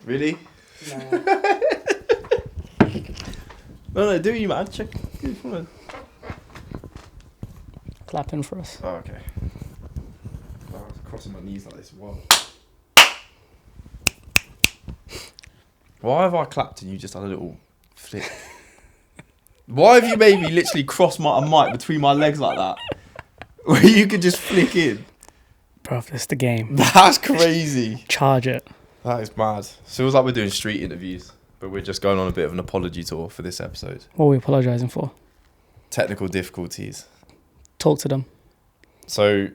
Really? No. No, do you, man? Check. Clapping for us. Oh, okay. I was crossing my knees like this. Wow. Why have I clapped and you just done a little flick? Why have you made me literally cross my mic between my legs like that? Where you could just flick in. Bruv, that's the game. That's crazy. Charge it. That is mad. Feels like we're doing street interviews, but we're just going on a bit of an apology tour for this episode. What are we apologising for? Technical difficulties. Talk to them. So,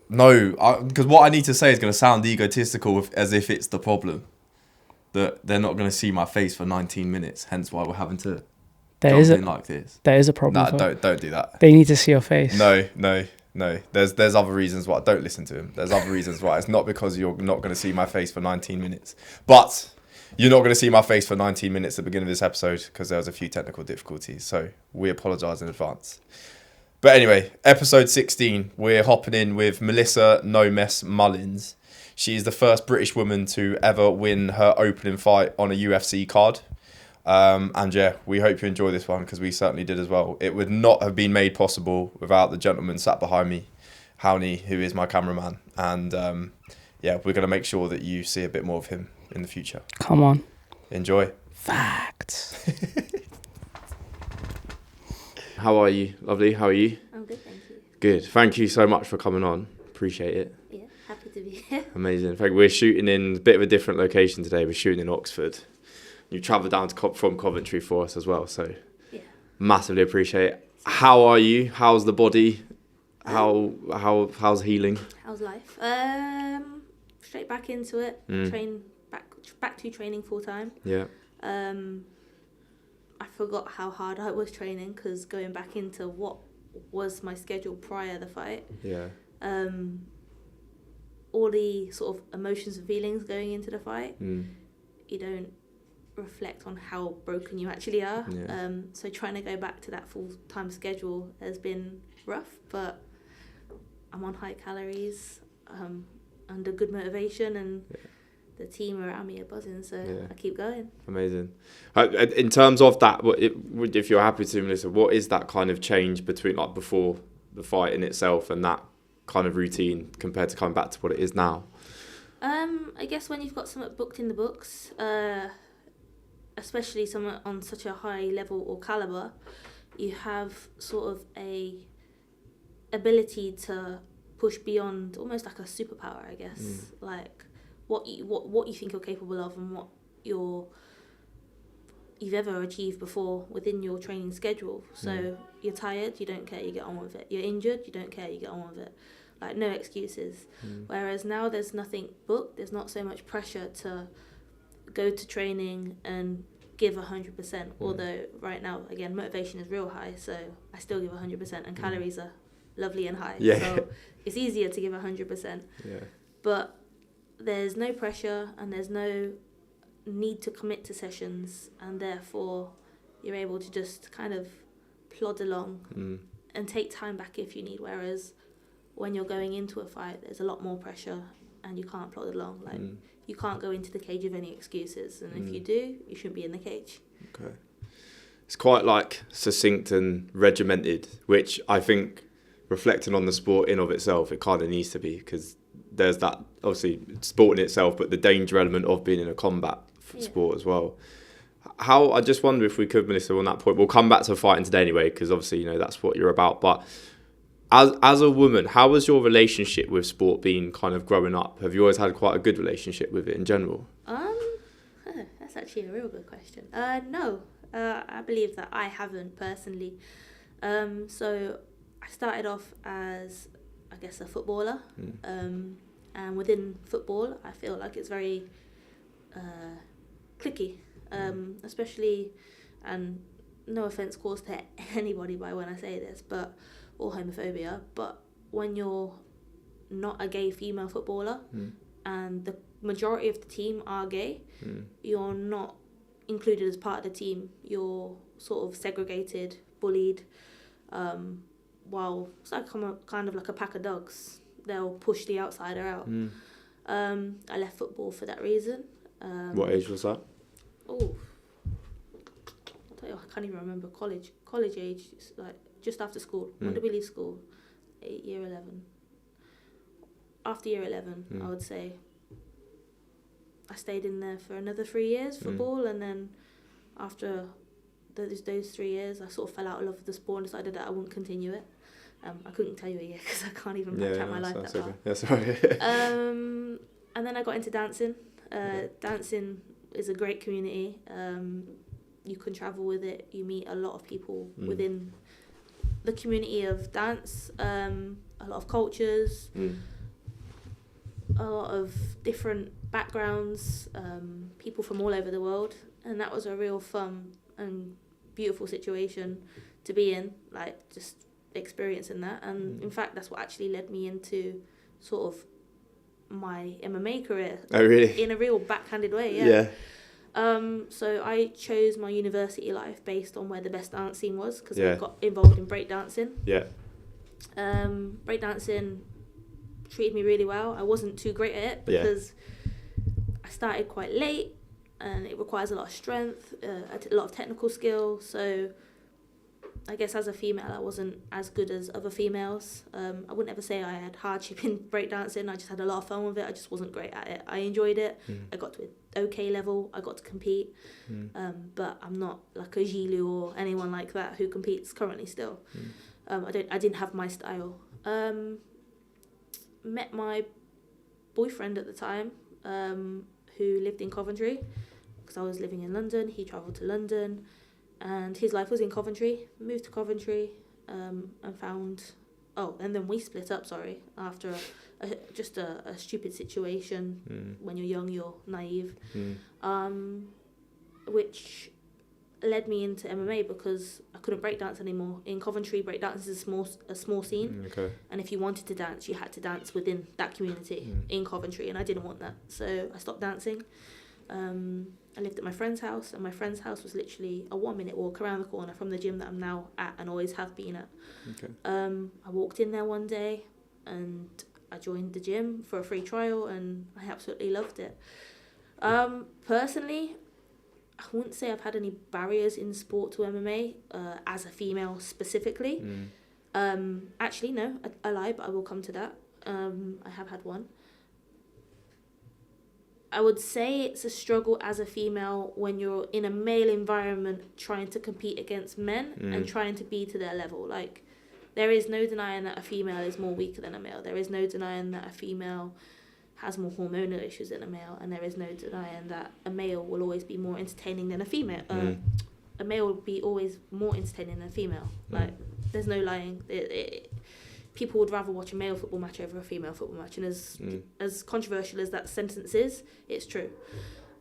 no, because what I need to say is going to sound egotistical as if it's the problem. That they're not going to see my face for 19 minutes, hence why we're having to jump in like this. There is a problem. Nah, don't do that. They need to see your face. No. There's other reasons why. Don't listen to him. There's other reasons why. It's not because you're not going to see my face for 19 minutes. But you're not going to see my face for 19 minutes at the beginning of this episode because there was a few technical difficulties. So we apologise in advance. But anyway, episode 16, we're hopping in with Melissa No Mess Mullins. She is the first British woman to ever win her opening fight on a UFC card. And yeah, we hope you enjoy this one because we certainly did as well. It would not have been made possible without the gentleman sat behind me, Howney, who is my cameraman. And yeah, we're going to make sure that you see a bit more of him in the future. Come on. Enjoy. Facts. How are you? Lovely. How are you? I'm good, thank you. Good. Thank you so much for coming on. Appreciate it. Yeah, happy to be here. Amazing. In fact, we're shooting in a bit of a different location today. We're shooting in Oxford. You travelled down from Coventry for us as well, so yeah. Massively appreciate it. How are you? How's the body? How's healing? How's life? Straight back into it. Back to training full time. Yeah. I forgot how hard I was training because going back into what was my schedule prior to the fight. Yeah. All the sort of emotions and feelings going into the fight. You don't reflect on how broken you actually are. Yeah. So trying to go back to that full-time schedule has been rough, but I'm on high calories, under good motivation, and the team around me are buzzing, so I keep going. Amazing. In terms of that, if you're happy to, Melissa, what is that kind of change between like before the fight in itself and that kind of routine compared to coming back to what it is now? I guess when you've got something booked in the books, especially something on such a high level or caliber, you have sort of a ability to push beyond, almost like a superpower, I guess. Like what you think you're capable of and what you've ever achieved before within your training schedule. So you're tired, you don't care, you get on with it. You're injured, you don't care, you get on with it. Like, no excuses. Whereas now there's nothing booked, there's not so much pressure to go to training and give 100%. Although right now, again, motivation is real high, so I still give 100%, and calories are lovely and high. Yeah. So it's easier to give 100%. Yeah. But there's no pressure and there's no need to commit to sessions, and therefore you're able to just kind of plod along and take time back if you need. Whereas when you're going into a fight, there's a lot more pressure and you can't plod along. Like you can't go into the cage with any excuses, and if you do, you shouldn't be in the cage. Okay. It's quite like succinct and regimented, which I think, reflecting on the sport in of itself, it kind of needs to be, because there's that, obviously, sport in itself, but the danger element of being in a combat sport as well. How, I just wonder if we could, Melissa, on that point, we'll come back to fighting today anyway, because obviously, you know, that's what you're about, but as a woman, how has your relationship with sport been kind of growing up? Have you always had quite a good relationship with it in general? That's actually a real good question. No, I believe that I haven't personally. So I started off as, I guess, a footballer, and within football, I feel like it's very cliquey, especially, and no offense caused to anybody by when I say this, but or homophobia, but when you're not a gay female footballer and the majority of the team are gay, you're not included as part of the team. You're sort of segregated, bullied, while it's like kind of like a pack of dogs. They'll push the outsider out. I left football for that reason. What age was that? Oh, I'll tell you, I can't even remember college age. It's like just after school. When did we leave school? Year 11. After year 11, I would say. I stayed in there for another 3 years football, and then after those 3 years, I sort of fell out of love with the sport and decided that I wouldn't continue it. I couldn't tell you a year because I can't even backtrack my life that far. Yeah, sorry. And then I got into dancing. Dancing is a great community. You can travel with it. You meet a lot of people within the community of dance. A lot of cultures. A lot of different backgrounds. People from all over the world. And that was a real fun and beautiful situation to be in. Like, just experiencing that. And in fact, that's what actually led me into sort of my MMA career. Oh, really? In a real backhanded way, yeah. So I chose my university life based on where the best dance scene was, because I got involved in breakdancing. Yeah. Breakdancing treated me really well. I wasn't too great at it because I started quite late, and it requires a lot of strength, a lot of technical skill. So I guess as a female, I wasn't as good as other females. I wouldn't ever say I had hardship in breakdancing. I just had a lot of fun with it. I just wasn't great at it. I enjoyed it. I got to an okay level. I got to compete. But I'm not like a Gilu or anyone like that who competes currently still. I didn't have my style. Met my boyfriend at the time, who lived in Coventry, because I was living in London. He travelled to London. And his life was in Coventry. Moved to Coventry, and found... Oh, and then we split up, after just a stupid situation. When you're young, you're naive. Which led me into MMA because I couldn't breakdance anymore. In Coventry, breakdance is a small scene. Okay. And if you wanted to dance, you had to dance within that community in Coventry, and I didn't want that. So I stopped dancing. I lived at my friend's house, and my friend's house was literally a 1-minute walk around the corner from the gym that I'm now at and always have been at. Okay. I walked in there one day and I joined the gym for a free trial, and I absolutely loved it. Personally, I wouldn't say I've had any barriers in sport to MMA as a female specifically. Actually, no, I lie, but I will come to that. I have had one. I would say it's a struggle as a female when you're in a male environment trying to compete against men and trying to be to their level. Like, there is no denying that a female is more weaker than a male. There is no denying that a female has more hormonal issues than a male, and there is no denying that a male will always be more entertaining than a female. A male will be always more entertaining than a female. Like, there's no lying. People would rather watch a male football match over a female football match, and as controversial as that sentence is, it's true.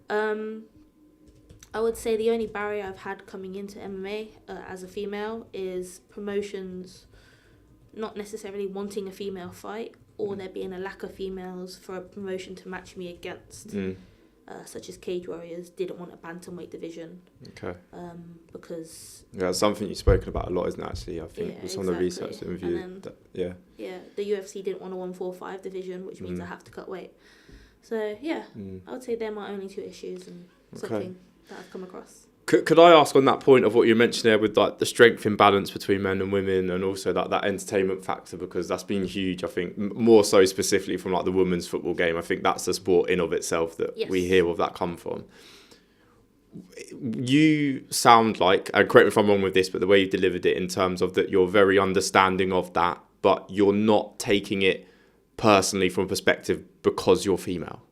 I would say the only barrier I've had coming into MMA as a female is promotions not necessarily wanting a female fight, or there being a lack of females for a promotion to match me against. Such as Cage Warriors didn't want a bantamweight division. Okay. Because... Yeah, it's something you've spoken about a lot, isn't it, actually? I think with some of the research that we've viewed. Yeah, the UFC didn't want a 145 division, which means I have to cut weight. So, yeah, I would say they're my only two issues and something that I've come across. Could I ask on that point of what you mentioned there with like the strength imbalance between men and women, and also that entertainment factor, because that's been huge, I think, more so specifically from like the women's football game. I think that's the sport in of itself that we hear of that come from. You sound like, and correct me if I'm wrong with this, but the way you delivered it in terms of that you're very understanding of that, but you're not taking it personally from a perspective because you're female.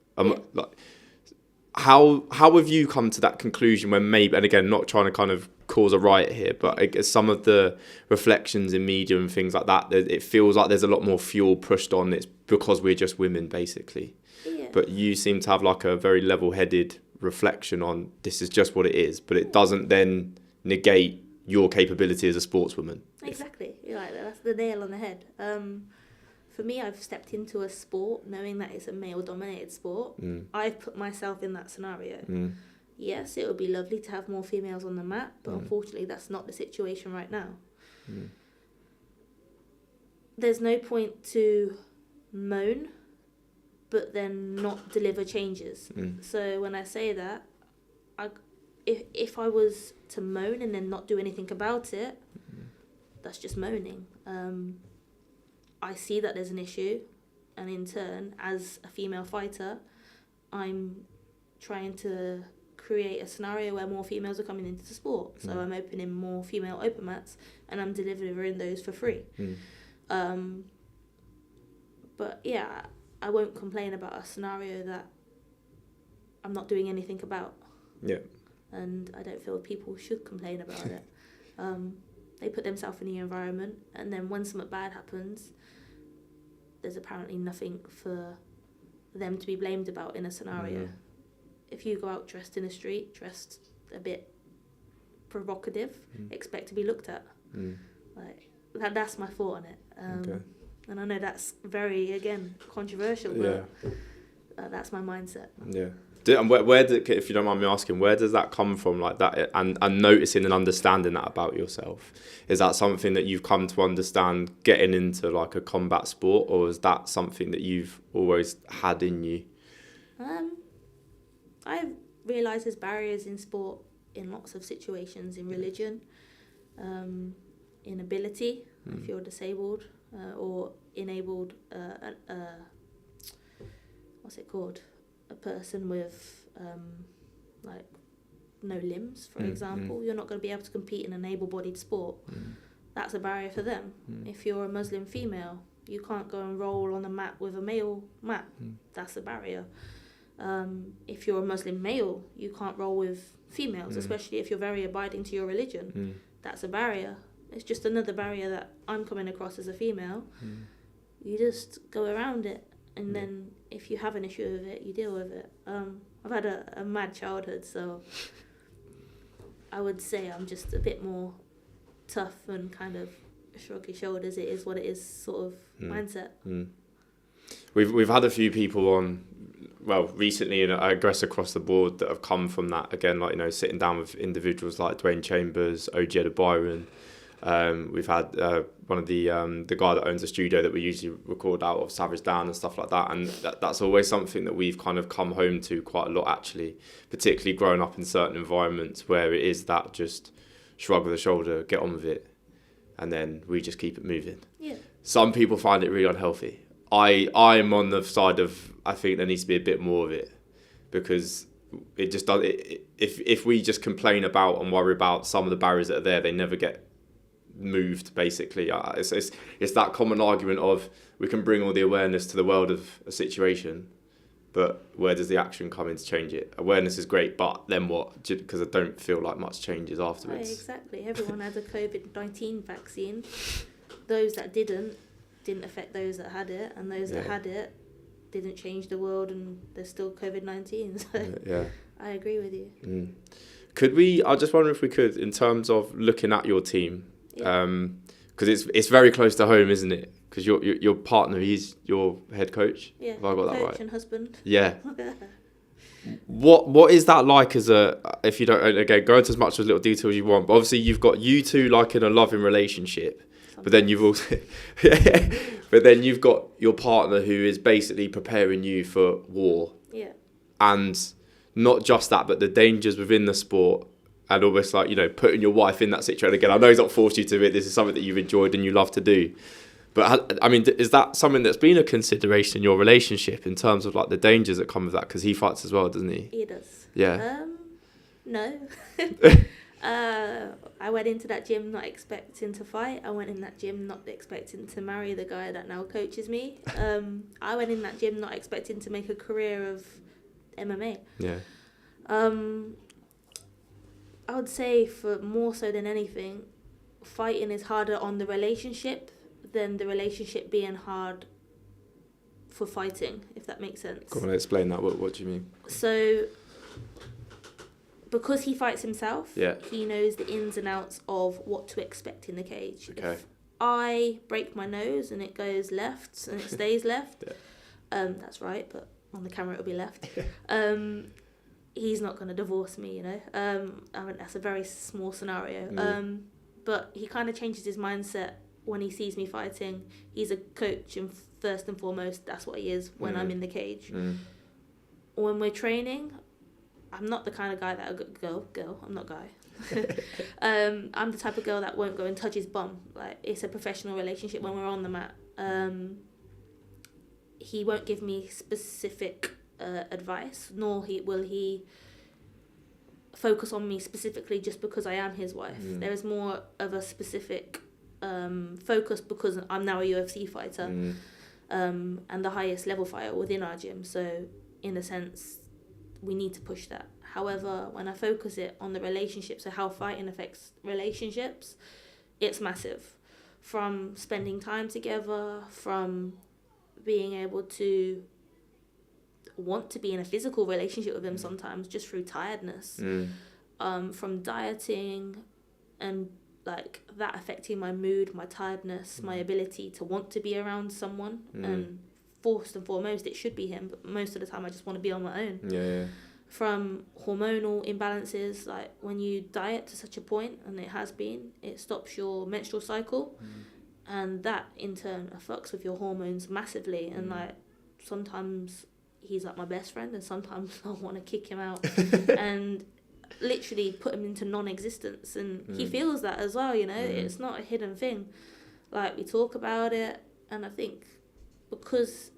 How have you come to that conclusion when maybe, and again, not trying to kind of cause a riot here, but some of the reflections in media and things like that, it feels like there's a lot more fuel pushed on it's because we're just women, basically. Yeah. But you seem to have like a very level-headed reflection on this is just what it is, but it doesn't then negate your capability as a sportswoman. Exactly. That's the nail on the head. For me, I've stepped into a sport knowing that it's a male-dominated sport. I've put myself in that scenario. Yes, it would be lovely to have more females on the mat, but unfortunately that's not the situation right now. There's no point to moan but then not deliver changes. So when I say that, if I was to moan and then not do anything about it, that's just moaning. I see that there's an issue, and in turn, as a female fighter, I'm trying to create a scenario where more females are coming into the sport. So I'm opening more female open mats, and I'm delivering those for free. But yeah, I won't complain about a scenario that I'm not doing anything about. Yeah. And I don't feel people should complain about it. They put themselves in the environment, and then when something bad happens, there's apparently nothing for them to be blamed about in a scenario. If you go out dressed in the street, dressed a bit provocative, expect to be looked at. Like that's my thought on it. And I know that's very, again, controversial, but that's my mindset. Yeah. And where if you don't mind me asking, where does that come from, like that, and noticing and understanding that about yourself? Is that something that you've come to understand getting into like a combat sport, or is that something that you've always had in you? I've realised there's barriers in sport in lots of situations, in religion, in ability, if you're disabled, or enabled, what's it called? A person with like no limbs, for example. You're not going to be able to compete in an able-bodied sport. That's a barrier for them. If you're a Muslim female, you can't go and roll on a mat with a male mat. That's a barrier. If you're a Muslim male, you can't roll with females, especially if you're very abiding to your religion. That's a barrier. It's just another barrier that I'm coming across as a female. You just go around it, and then if you have an issue with it, you deal with it. I've had a mad childhood, so I would say I'm just a bit more tough and kind of shrug your shoulders, it is what it is sort of mindset. We've had a few people on, well, recently, and I guess across the board, that have come from that, again, like, you know, sitting down with individuals like Dwayne Chambers, OG Byron. We've had one of the guy that owns a studio that we usually record out of, Savage Down and stuff like that, and that's always something that we've kind of come home to quite a lot, actually, particularly growing up in certain environments where it is that just shrug of the shoulder, get on with it, and then we just keep it moving. Yeah. Some people find it really unhealthy. I'm on the side of, I think there needs to be a bit more of it, because it just does. If we just complain about and worry about some of the barriers that are there, they never get moved. Basically, it's that common argument of we can bring all the awareness to the world of a situation, but where does the action come in to change it? Awareness is great, but then what? Because I don't feel like much changes afterwards. Right, exactly. Everyone had a COVID-19 vaccine. Those that didn't affect those that had it, and those that had it didn't change the world, and there's still COVID-19. So I agree with you. Could we? I just wonder if we could, in terms of looking at your team, because it's very close to home, isn't it? Because your partner, he's your head coach. Yeah, have I got that right? Coach and husband. Yeah. What is that like as a, if you don't, again, go into as much as little detail as you want, but obviously you've got you two like in a loving relationship. But then you've also, but then you've got your partner who is basically preparing you for war. Yeah. And not just that, but the dangers within the sport, and almost like, you know, putting your wife in that situation. Again, I know he's not forced you to it. This is something that you've enjoyed and you love to do. But I mean, is that something that's been a consideration in your relationship in terms of like the dangers that come with that? Because he fights as well, doesn't he? He does. Yeah. No. I went into that gym not expecting to fight. I went in that gym not expecting to marry the guy that now coaches me. I went in that gym not expecting to make a career of MMA. Yeah. I would say, for more so than anything, fighting is harder on the relationship than the relationship being hard for fighting, if that makes sense. Go on, explain that. What do you mean? So, because he fights himself, he knows the ins and outs of what to expect in the cage. Okay. If I break my nose and it goes left and it stays left, that's right, but on the camera it'll be left. He's not going to divorce me, you know. I mean, that's a very small scenario. But he kind of changes his mindset when he sees me fighting, he's a coach, and first and foremost, that's what he is when I'm in the cage. When we're training, I'm not the kind of guy that girl. I'm not guy. I'm the type of girl that won't go and touch his bum. Like, it's a professional relationship when we're on the mat. He won't give me specific advice, nor will he focus on me specifically just because I am his wife. There is more of a specific focus because I'm now a UFC fighter, and the highest level fighter within our gym. So in a sense, we need to push that. However, when I focus it on the relationship, so how fighting affects relationships, it's massive. From spending time together, from being able to want to be in a physical relationship with him sometimes just through tiredness, from dieting and like that affecting my mood, my tiredness, my ability to want to be around someone. And first and foremost, it should be him, but most of the time I just want to be on my own. From hormonal imbalances, like when you diet to such a point, and it has been, it stops your menstrual cycle, and that in turn affects with your hormones massively. And like sometimes he's like my best friend, and sometimes I want to kick him out and literally put him into non-existence, and he feels that as well, you know. It's not a hidden thing. Like, we talk about it, and I think because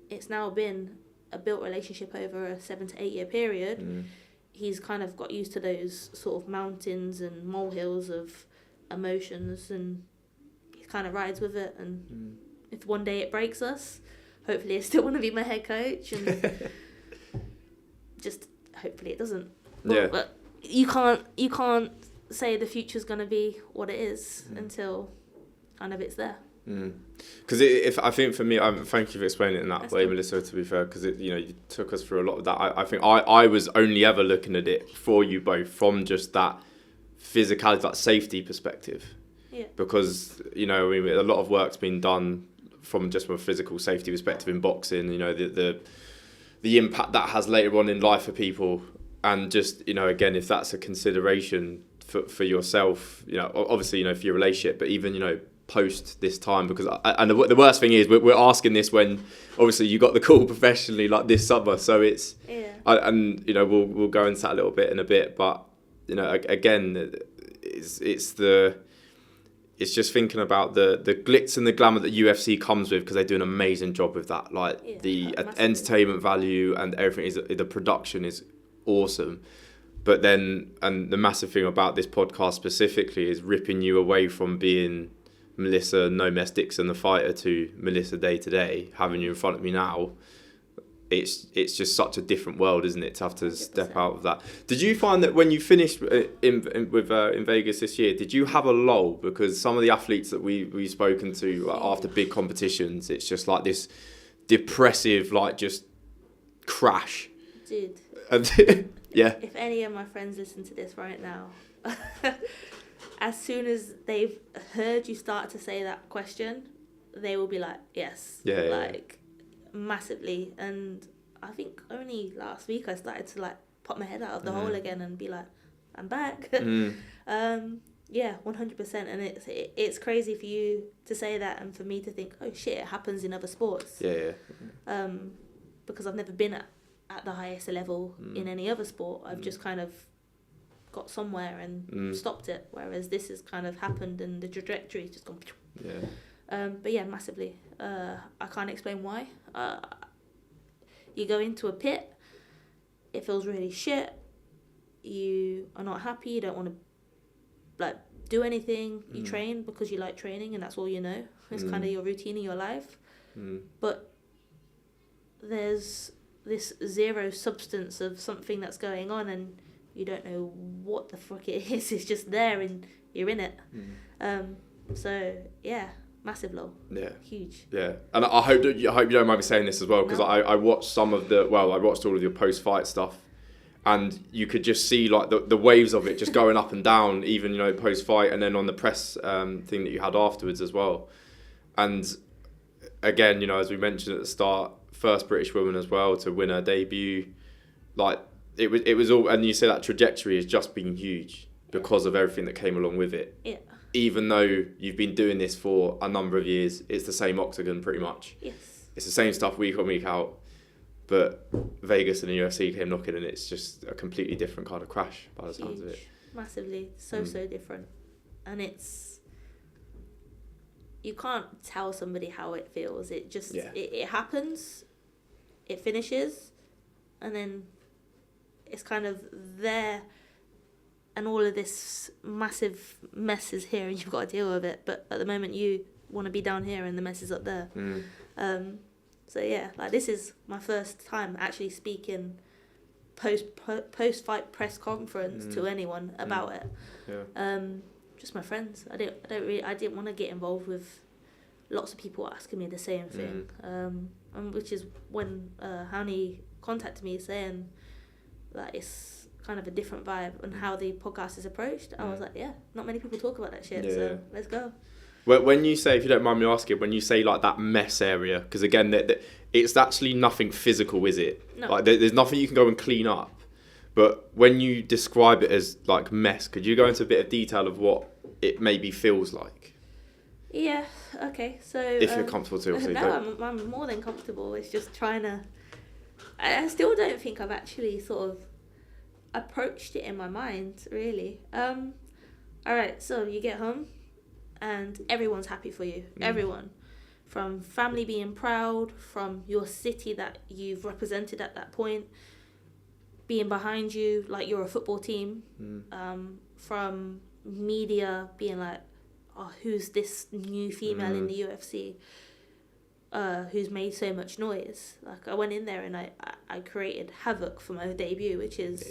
it's now been a built relationship over a 7 to 8 year period, he's kind of got used to those sort of mountains and molehills of emotions, and he kind of rides with it. And if one day it breaks us, hopefully I still want to be my head coach, and just hopefully it doesn't. But you can't say the future's gonna be what it is until kind of it's there. Because if I think for me, thank you for explaining it in that way, Melissa. To be fair, because you took us through a lot of that. I think I was only ever looking at it for you both from just that physicality, that safety perspective. Yeah. Because a lot of work's been done from just a physical safety perspective in boxing. The impact that has later on in life for people, and just again, if that's a consideration for yourself, obviously for your relationship, but even post this time, because the worst thing is we're asking this when obviously you got the call professionally like this summer, so it's we'll go into that a little bit in a bit, but again, it's just thinking about the glitz and the glamour that UFC comes with, because they do an amazing job with that, the entertainment value and everything. The production is awesome, but then, and the massive thing about this podcast specifically is ripping you away from being Melissa No Mess Dixon the fighter to Melissa day to day, having you in front of me now. It's just such a different world, isn't it, to have to 100%. Step out of that. Did you find that when you finished in Vegas this year, did you have a lull? Because some of the athletes that we've spoken to after big competitions, it's just like this depressive, like just crash. Dude. Yeah. If any of my friends listen to this right now, as soon as they've heard you start to say that question, they will be like, yes. Massively. And I think only last week I started to pop my head out of the hole again and be like, I'm back. 100%. And it's crazy for you to say that, and for me to think, oh shit, it happens in other sports. Because I've never been at the highest level in any other sport. I've just kind of got somewhere and stopped it, whereas this has kind of happened and the trajectory's just gone. But yeah, massively. I can't explain why. You go into a pit, it feels really shit, you are not happy, you don't want to do anything, you train because you like training and that's all you know. It's kind of your routine in your life. But there's this zero substance of something that's going on, and you don't know what the fuck it is. It's just there and you're in it. So yeah, massive lull. Yeah. Huge. Yeah. And I hope you don't mind me saying this as well, because I watched I watched all of your post-fight stuff, and you could just see the waves of it just going up and down, even post-fight, and then on the press thing that you had afterwards as well. And again, as we mentioned at the start, first British woman as well to win her debut. It was all, and you say that trajectory has just been huge because of everything that came along with it. Yeah. even though you've been doing this for a number of years, it's the same Octagon pretty much. Yes. It's the same stuff week on, week out. But Vegas and the UFC came knocking, and it's just a completely different kind of crash by the sounds of it. Massively. So different. And you can't tell somebody how it feels. It just, it happens, it finishes, and then it's kind of there, and all of this massive mess is here, and you've got to deal with it. But at the moment, you want to be down here, and the mess is up there. So yeah, like this is my first time actually speaking post fight press conference to anyone about it. Yeah. Just my friends. I didn't want to get involved with lots of people asking me the same thing. And which is when Howney contacted me saying that it's kind of a different vibe and how the podcast is approached. I was like, yeah, not many people talk about that shit, so let's go. When you say, if you don't mind me asking, when you say like that mess area, because again, it's actually nothing physical, is it? No. Like there's nothing you can go and clean up. But when you describe it as like mess, could you go into a bit of detail of what it maybe feels like? Yeah. Okay. So if you're comfortable to, obviously. No, I'm more than comfortable. It's just trying to. I still don't think I've actually sort of approached it in my mind, really. All right. So you get home, and everyone's happy for you. Everyone, from family being proud, from your city that you've represented at that point, being behind you like you're a football team, from media being like, oh, who's this new female in the UFC who's made so much noise. Like I went in there and I created havoc for my debut, which is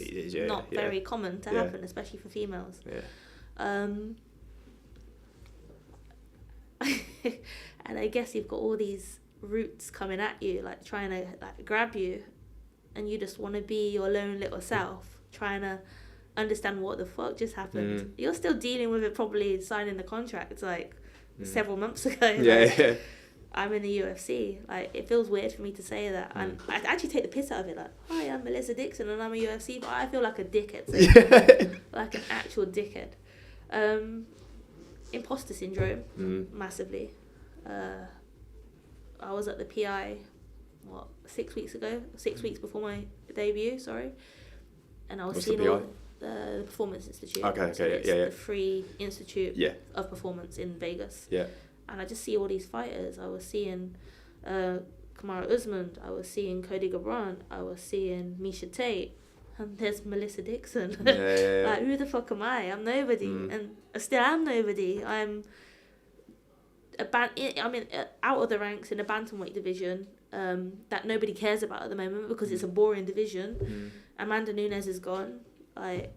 not very common to happen, especially for females. And I guess you've got all these roots coming at you, like trying to like grab you, and you just want to be your lone little self, trying to understand what the fuck just happened. You're still dealing with it, probably signing the contract like several months ago. I'm in the UFC. Like, it feels weird for me to say that. And I actually take the piss out of it. Like, hi, I'm Melissa Dixon and I'm a UFC, but I feel like a dickhead. Like an actual dickhead. Imposter syndrome, massively. I was at the PI, 6 weeks ago? 6 weeks before my debut, sorry. And I was seeing all the Performance Institute. The free institute of performance in Vegas. And I just see all these fighters. I was seeing Kamaru Usman. I was seeing Cody Garbrandt. I was seeing Misha Tate. And there's Melissa Dixon. Like, who the fuck am I? I'm nobody. And I still am nobody. I'm out of the ranks in a bantamweight division that nobody cares about at the moment because it's a boring division. Amanda Nunes is gone. Like,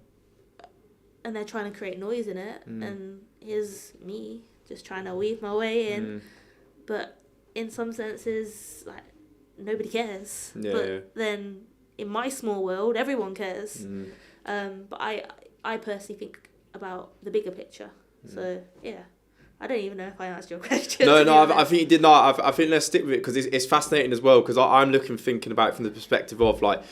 and they're trying to create noise in it. And here's me just trying to weave my way in. But in some senses, like, nobody cares. Then in my small world, everyone cares. But I personally think about the bigger picture. So, yeah. I don't even know if I answered your question. No, I think you did not. I think let's stick with it because it's fascinating as well, because I'm thinking about it from the perspective of, like,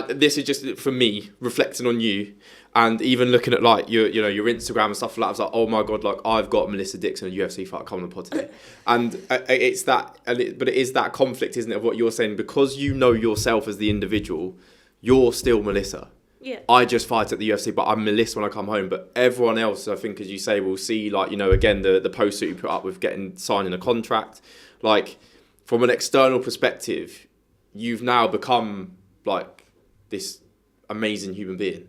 this is just for me reflecting on you, and even looking at like your Instagram and stuff like that. I was like, oh my god, like I've got Melissa Dixon, a UFC fight, coming on the pod today, and it's that, but it is that conflict, isn't it, of what you're saying, because you know yourself as the individual, you're still Melissa. Yeah. I just fight at the UFC, but I'm Melissa when I come home. But everyone else, I think, as you say, will see, like, again, the post that you put up with signing a contract. Like, from an external perspective, you've now become like this amazing human being.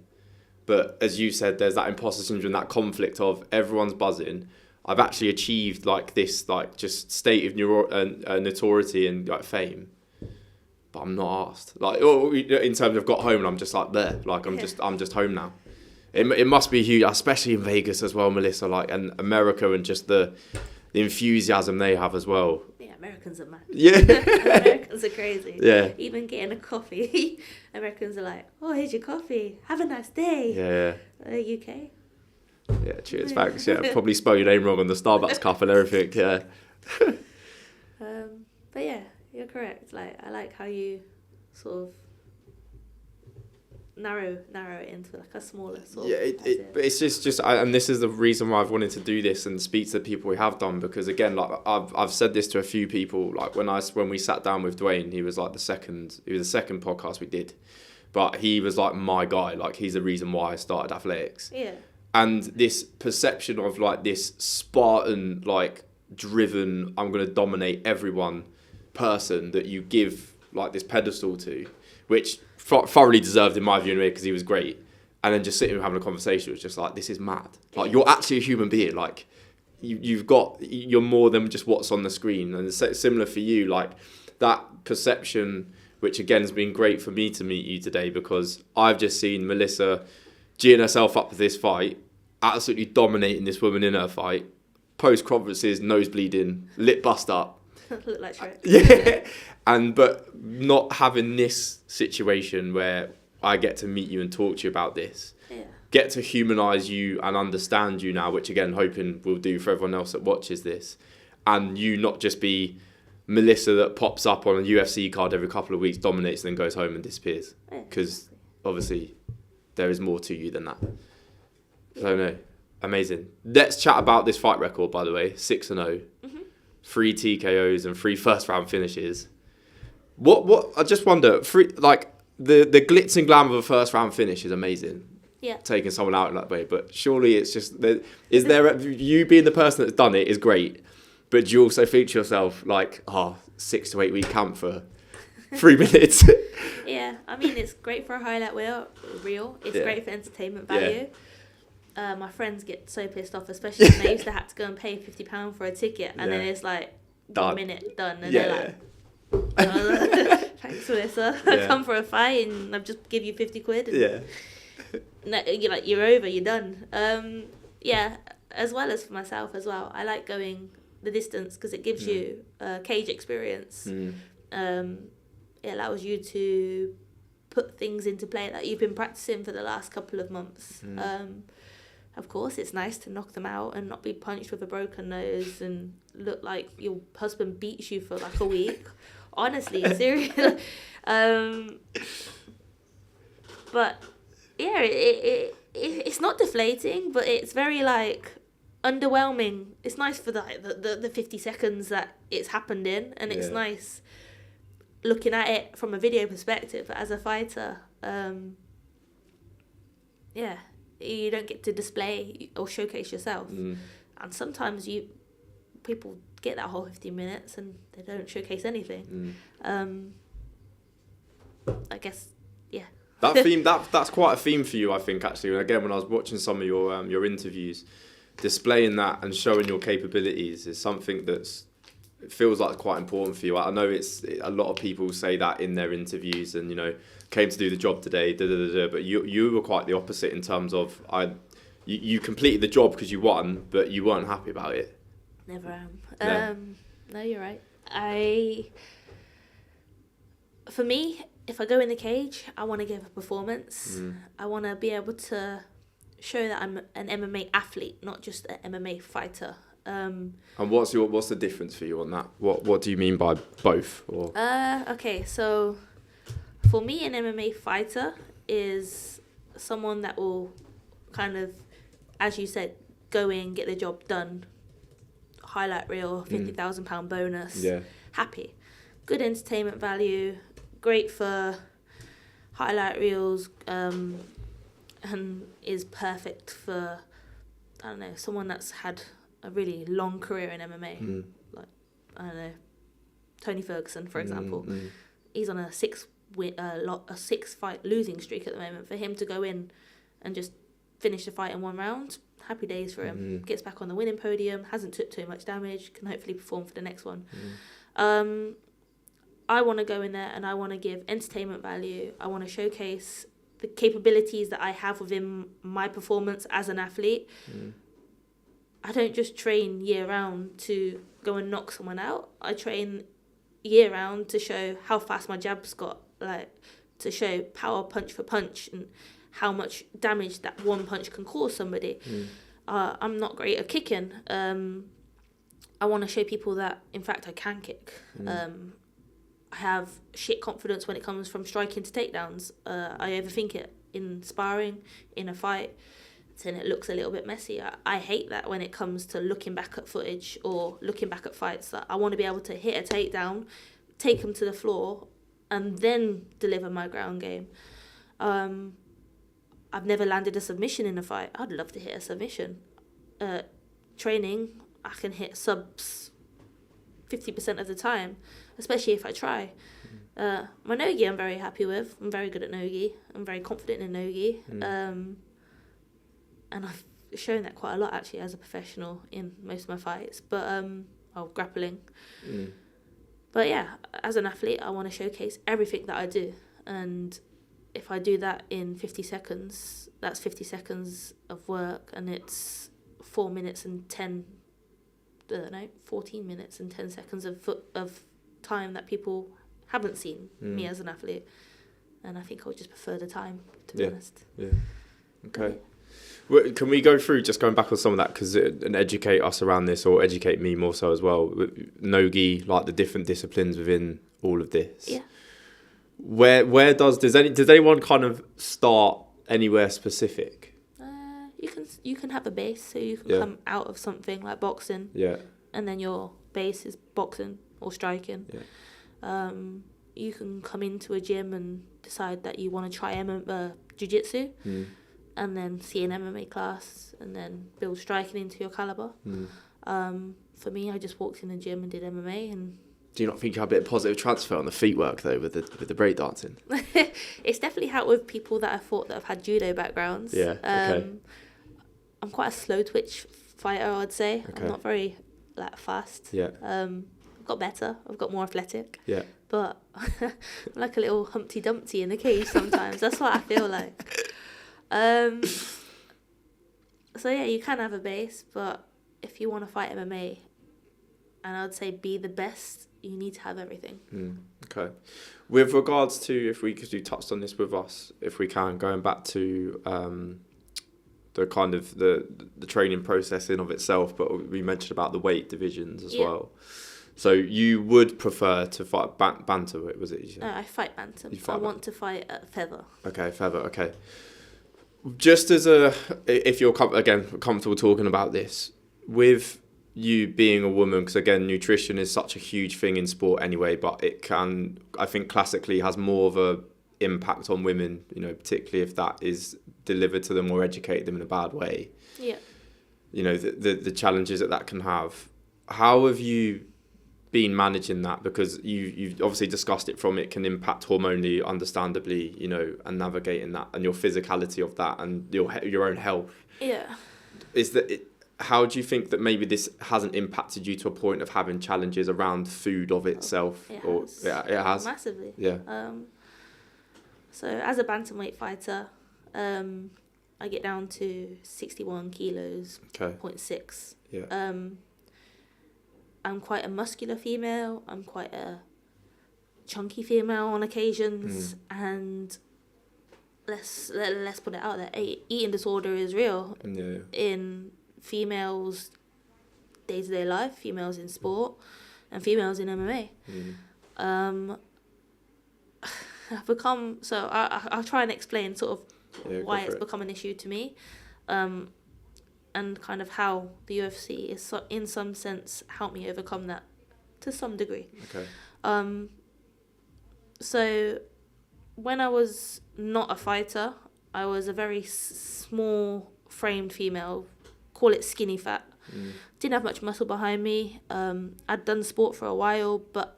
But as you said, there's that imposter syndrome, that conflict of everyone's buzzing. I've actually achieved like this, like just state of notoriety and like fame, but I'm not asked. Like, in terms of got home and I'm just like there, like I'm just home now. It must be huge, especially in Vegas as well, Melissa. Like, and America, and just the enthusiasm they have as well. Yeah, Americans are mad. Yeah. Americans are crazy. Yeah. Even getting a coffee, Americans are like, oh, here's your coffee. Have a nice day. Yeah. UK. Yeah, cheers, thanks. Yeah, probably spell your name wrong on the Starbucks cup and everything. Yeah. But yeah, you're correct. Like, I like how you sort of narrow it into like a smaller sort Yeah, of. but it's just and this is the reason why I've wanted to do this and speak to the people we have done, because again, like I've said this to a few people, like when we sat down with Dwayne, he was the second podcast we did, but he was like my guy, like he's the reason why I started athletics. Yeah. And this perception of like this Spartan, like driven, I'm going to dominate everyone person that you give like this pedestal to, which thoroughly deserved in my view anyway, because he was great. And then just sitting and having a conversation was just like, this is mad. Like you're actually a human being. Like you're more than just what's on the screen. And it's similar for you, like that perception, which again has been great for me to meet you today, because I've just seen Melissa geeing herself up for this fight, absolutely dominating this woman in her fight, post conferences, nose bleeding, lip bust up. Look like Shrek. Yeah. But not having this situation where I get to meet you and talk to you about this. Yeah. Get to humanise you and understand you now, which again, hoping will do for everyone else that watches this. And you not just be Melissa that pops up on a UFC card every couple of weeks, dominates, and then goes home and disappears. Because obviously there is more to you than that. So no, amazing. Let's chat about this fight record, by the way. 6-0. 3 TKOs and 3 first round finishes. What I just wonder, the glitz and glam of a first round finish is amazing. Yeah. Taking someone out in that way, but surely it's just you being the person that's done it is great, but do you also think to yourself like, 6 to 8 week camp for 3 minutes? Yeah, I mean it's great for a highlight reel. It's great for entertainment value. My friends get so pissed off, especially when they used to have to go and pay £50 for a ticket, and then it's like 1 minute done, and they're like, thanks Melissa, I come for a fight and I've just give you 50 quid. And no, you're over, you're done. As well as for myself as well, I like going the distance because it gives you a cage experience. It allows you to put things into play that you've been practicing for the last couple of months. Of course, it's nice to knock them out and not be punched with a broken nose and look like your husband beats you for like a week. Honestly, seriously. But yeah, it's not deflating, but it's very like underwhelming. It's nice for the 50 seconds that it's happened in, and it's nice looking at it from a video perspective. But as a fighter, you don't get to display or showcase yourself. And sometimes people get that whole 15 minutes and they don't showcase anything. I guess, That theme, that's quite a theme for you, I think, actually. And again, when I was watching some of your interviews, displaying that and showing your capabilities is something it feels like quite important for you. I know a lot of people say that in their interviews and, came to do the job today, but you were quite the opposite in terms of you completed the job because you won, but you weren't happy about it. Never am. No, you're right. For me, if I go in the cage, I want to give a performance. I want to be able to show that I'm an MMA athlete, not just an MMA fighter. And what's the difference for you on that? What do you mean by both? Or okay, so for me, an MMA fighter is someone that will kind of, as you said, go in, get the job done, highlight reel, £50,000 bonus, happy, good entertainment value, great for highlight reels, and is perfect for, I don't know, someone that's had a really long career in MMA, like, I don't know, Tony Ferguson, for example. He's on a 6 fight losing streak at the moment. For him to go in and just finish the fight in 1 round, happy days for him. Gets back on the winning podium, hasn't took too much damage, can hopefully perform for the next one. I want to go in there and I want to give entertainment value. I want to showcase the capabilities that I have within my performance as an athlete. I don't just train year round to go and knock someone out. I train year round to show how fast my jab's got, like to show power punch for punch and how much damage that one punch can cause somebody. I'm not great at kicking. I want to show people that, in fact, I can kick. I have shit confidence when it comes from striking to takedowns. I overthink it in sparring, in a fight, and it looks a little bit messy. I hate that when it comes to looking back at footage or looking back at fights. That I want to be able to hit a takedown, take them to the floor, and then deliver my ground game. I've never landed a submission in a fight. I'd love to hit a submission. Training, I can hit subs 50% of the time, especially if I try. My nogi I'm very happy with. I'm very good at nogi. I'm very confident in nogi. And I've shown that quite a lot actually as a professional in most of my fights. But grappling. But yeah, as an athlete, I want to showcase everything that I do. And if I do that in 50 seconds, that's 50 seconds of work, and it's 14 minutes and 10 seconds of time that people haven't seen me as an athlete. And I think I would just prefer the time, to be honest. Yeah. Okay. Well, can we go through, just going back on some of that, and educate us around this, or educate me more so as well, nogi, like the different disciplines within all of this? Yeah. Where does anyone kind of start anywhere specific? You can have a base, so you can come out of something like boxing. Yeah. And then your base is boxing or striking. Yeah. You can come into a gym and decide that you want to try jiu-jitsu. And then see an MMA class, and then build striking into your caliber. For me, I just walked in the gym and did MMA. And do you not think you have a bit of positive transfer on the feet work though with the breakdancing? It's definitely helped with people that I thought that have had judo backgrounds. Yeah. Okay. I'm quite a slow twitch fighter, I would say. Okay. I'm not very fast. Yeah. I've got better. I've got more athletic. Yeah. But I'm like a little Humpty Dumpty in the cage sometimes. That's what I feel like. So yeah, you can have a base, but if you want to fight MMA, and I would say be the best, you need to have everything. Okay. With regards to, if we could touched on this with us, if we can, going back to the kind of the training process in of itself, but we mentioned about the weight divisions as well. So you would prefer to fight bantamweight, was it? No, I fight bantam. I want to fight at feather. Okay, feather. Okay. Just as if you're comfortable talking about this, with you being a woman, because again, nutrition is such a huge thing in sport anyway, but it can, I think, classically has more of a impact on women, particularly if that is delivered to them or educate them in a bad way. Yeah. The challenges that can have. How have you been managing that? Because you've obviously discussed it from it can impact hormonally, understandably, and navigating that and your physicality of that and your own health. Yeah. How do you think that maybe this hasn't impacted you to a point of having challenges around food of itself? It has. Massively. Yeah. So as a bantamweight fighter, I get down to 61 kilos, 0.6. Yeah. I'm quite a muscular female. I'm quite a chunky female on occasions, and let's put it out there. Eating disorder is real in females' day-to-day life, females in sport, and females in MMA. I've become I'll try and explain sort of why it's become an issue to me. And kind of how the UFC is, in some sense, helped me overcome that to some degree. Okay. So when I was not a fighter, I was a very small-framed female, call it skinny fat. Didn't have much muscle behind me. I'd done sport for a while, but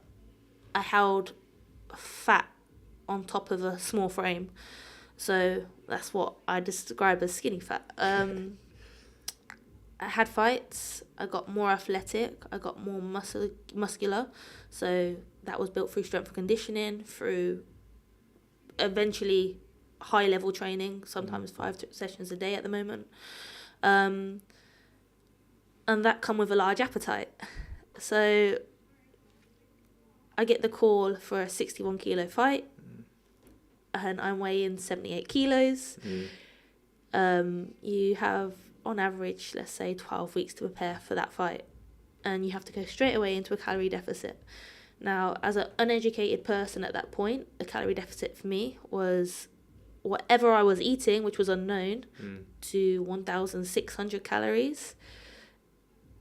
I held fat on top of a small frame. So that's what I describe as skinny fat. I had fights, I got more athletic, I got more muscular, so that was built through strength and conditioning, through eventually high level training, sometimes 5 sessions a day at the moment, and that come with a large appetite. So I get the call for a 61 kilo fight, and I'm weighing 78 kilos. You have, on average, let's say 12 weeks to prepare for that fight, and you have to go straight away into a calorie deficit. Now, as an uneducated person at that point, the calorie deficit for me was whatever I was eating, which was unknown, to 1,600 calories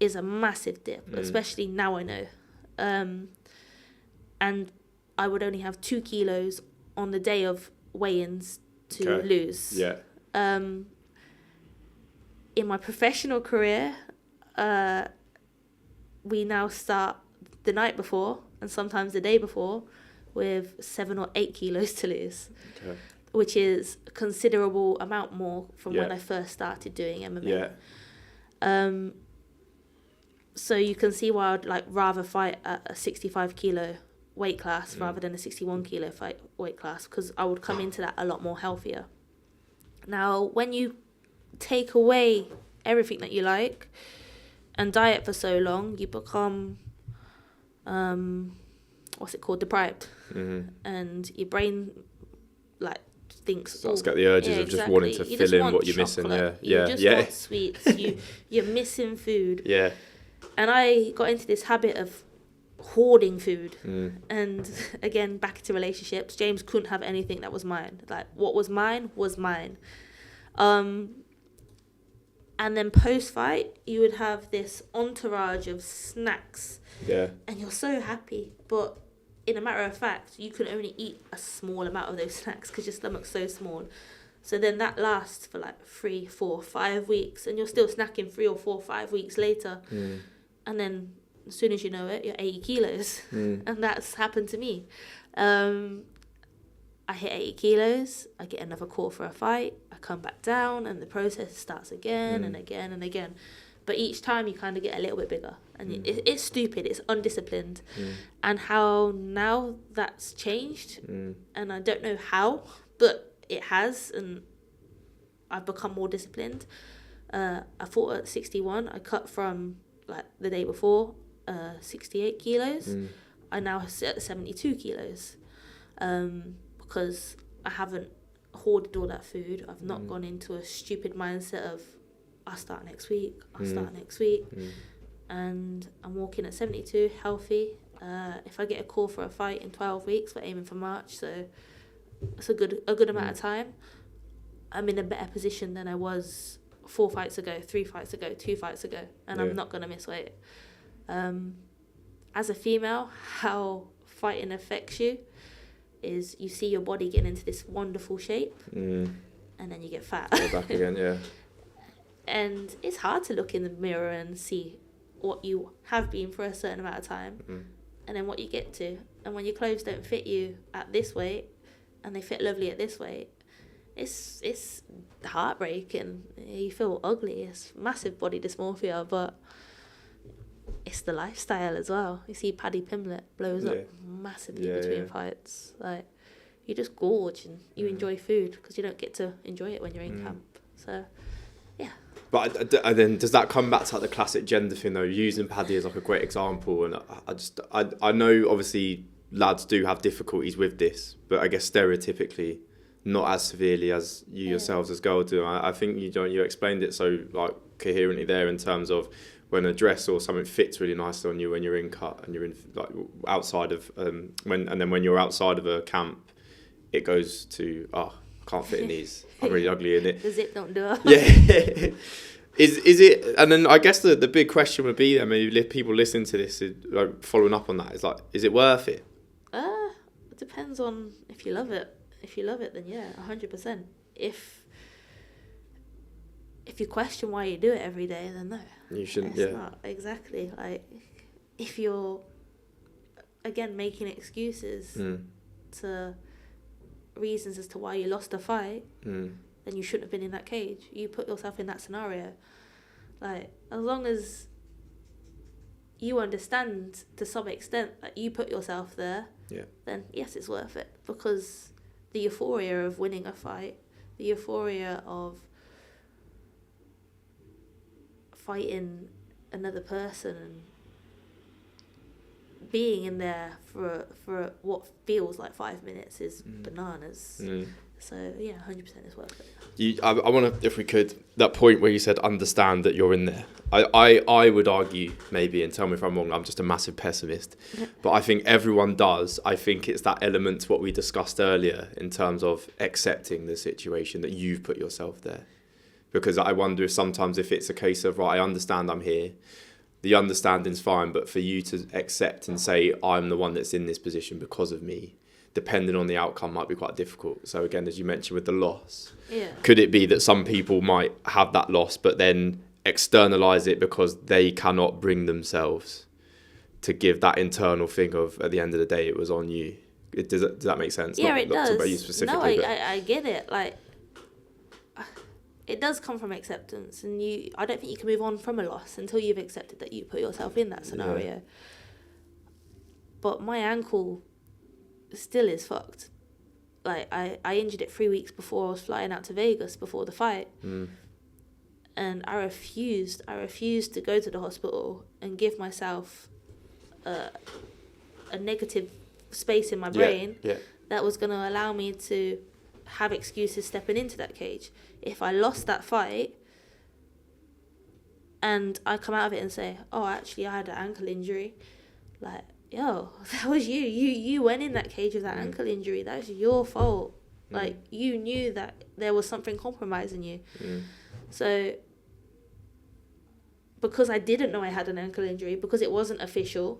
is a massive dip, especially now I know. And I would only have 2 kilos on the day of weigh-ins to lose. Yeah. In my professional career, we now start the night before and sometimes the day before with 7 or 8 kilos to lose, which is a considerable amount more from when I first started doing MMA. Yeah. So you can see why I'd like rather fight at a 65 kilo weight class rather than a 61 kilo weight class, because I would come into that a lot more healthier. Now, when you take away everything that you like and diet for so long, you become deprived, and your brain like thinks starts to get the urges of just wanting to fill in what you're missing. You just want sweets. You're missing food. And I got into this habit of hoarding food. And again, back to relationships, James couldn't have anything that was mine. Like, what was mine was mine. And then post-fight, you would have this entourage of snacks. And you're so happy. But in a matter of fact, you can only eat a small amount of those snacks because your stomach's so small. So then that lasts for like 3, 4, 5 weeks. And you're still snacking 3 or 4, 5 weeks later. And then as soon as you know it, you're 80 kilos. And that's happened to me. I hit 80 kilos, I get another call for a fight, I come back down, and the process starts again and again and again. But each time you kind of get a little bit bigger. And it's stupid, it's undisciplined. And how now that's changed, and I don't know how, but it has, and I've become more disciplined. I fought at 61, I cut from like the day before 68 kilos. I now sit at 72 kilos because I haven't hoarded all that food. I've not gone into a stupid mindset of I'll start next week, and I'm walking at 72 healthy. If I get a call for a fight in 12 weeks, we're aiming for March, so it's a good amount of time. I'm in a better position than I was 4 fights ago, 3 fights ago, 2 fights ago, and I'm not going to miss weight. As a female, how fighting affects you is you see your body getting into this wonderful shape, and then you get fat. Go back again, And it's hard to look in the mirror and see what you have been for a certain amount of time, and then what you get to. And when your clothes don't fit you at this weight, and they fit lovely at this weight, it's heartbreaking. You feel ugly. It's massive body dysmorphia, but it's the lifestyle as well. You see Paddy Pimblett blows up massively between fights. Like, you just gorge and you enjoy food because you don't get to enjoy it when you're in camp. So, yeah. But then does that come back to like the classic gender thing though? Using Paddy as like a great example, and I know obviously lads do have difficulties with this, but I guess stereotypically not as severely as you yourselves as girls do. I think you explained it so like coherently there in terms of when a dress or something fits really nicely on you when you're in cut and you're in like outside of when you're outside of a camp, it goes to I can't fit in these. I'm really ugly in it. The zip don't do it. Yeah. Is it? And then I guess the big question would be, I mean, if people listen to this, like following up on that, is like, is it worth it? It depends on if you love it. If you love it, then yeah, 100%. If you question why you do it every day, then no. You shouldn't. It's not. Exactly. Like, if you're again making excuses to reasons as to why you lost a fight, then you shouldn't have been in that cage. You put yourself in that scenario. Like, as long as you understand to some extent that you put yourself there, then yes, it's worth it. Because the euphoria of winning a fight, the euphoria of fighting another person and being in there for what feels like 5 minutes is bananas. So yeah, 100% is worth it. I want to, if we could, that point where you said understand that you're in there. I would argue maybe, and tell me if I'm wrong, I'm just a massive pessimist, but I think everyone does. I think it's that element to what we discussed earlier in terms of accepting the situation that you've put yourself there. Because I wonder if sometimes if it's a case of, right, I understand I'm here, the understanding's fine, but for you to accept and say, I'm the one that's in this position because of me, depending on the outcome, might be quite difficult. So again, as you mentioned with the loss, could it be that some people might have that loss but then externalize it because they cannot bring themselves to give that internal thing of, at the end of the day, it was on you? Does that make sense? Yeah, it does. About you specifically, no, I get it. Like, it does come from acceptance, and I don't think you can move on from a loss until you've accepted that you put yourself in that scenario. Yeah. But my ankle still is fucked. Like, I injured it 3 weeks before I was flying out to Vegas before the fight. And I refused to go to the hospital and give myself a negative space in my brain that was going to allow me to have excuses stepping into that cage. If I lost that fight and I come out of it and say, oh, actually I had an ankle injury, like, yo, that was you. You went in that cage with that ankle injury. That's your fault. Like, you knew that there was something compromising you. So, because I didn't know I had an ankle injury, because it wasn't official,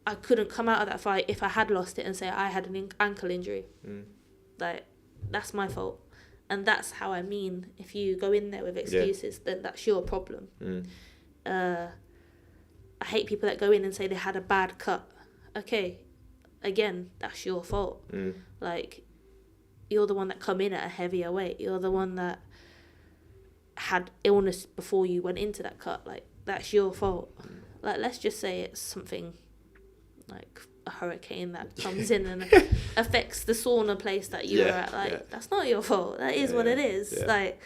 I couldn't come out of that fight if I had lost it and say I had an ankle injury. Like, that's my fault. And that's how I mean, if you go in there with excuses, then that's your problem. I hate people that go in and say they had a bad cut. Okay, again, that's your fault. Like, you're the one that come in at a heavier weight. You're the one that had illness before you went into that cut. Like, that's your fault. Like, let's just say it's something like a hurricane that comes in and affects the sauna place that you were at. Like, that's not your fault. That is what it is. Like,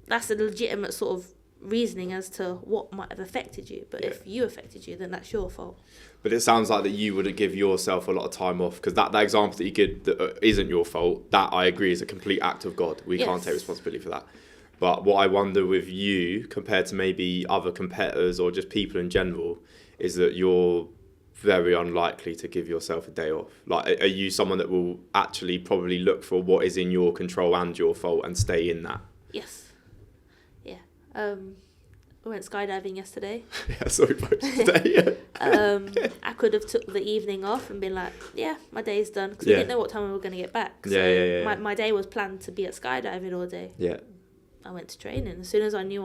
that's a legitimate sort of reasoning as to what might have affected you. But if you affected you, then that's your fault. But it sounds like that you wouldn't give yourself a lot of time off, because that example that you give that isn't your fault, that I agree is a complete act of God. We can't take responsibility for that. But what I wonder with you compared to maybe other competitors or just people in general is that you're very unlikely to give yourself a day off. Like, are you someone that will actually probably look for what is in your control and your fault and stay in that? Yes. Yeah. I went skydiving yesterday. I saw you post today. I could have took the evening off and been like, yeah, my day's done, because we didn't know what time we were going to get back. So my day was planned to be at skydiving all day. Yeah. I went to training. As soon as I knew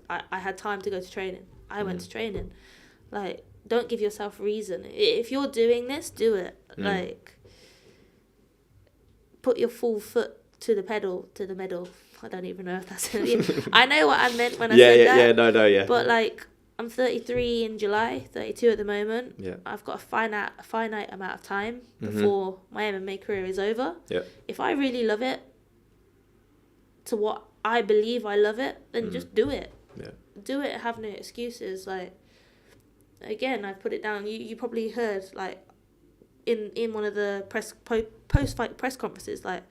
I had time to go to training. I went to training. Like, don't give yourself reason. If you're doing this, do it. Like, put your full foot to the pedal, to the medal. I don't even know if that's it. I know what I meant when I said that. But, like, I'm 33 in July, 32 at the moment. Yeah. I've got a finite amount of time before my MMA career is over. Yeah. If I really love it, to what I believe I love it, then just do it. Yeah. Do it, have no excuses. Like, again, I put it down. You probably heard, like, in one of the post-fight press conferences, like,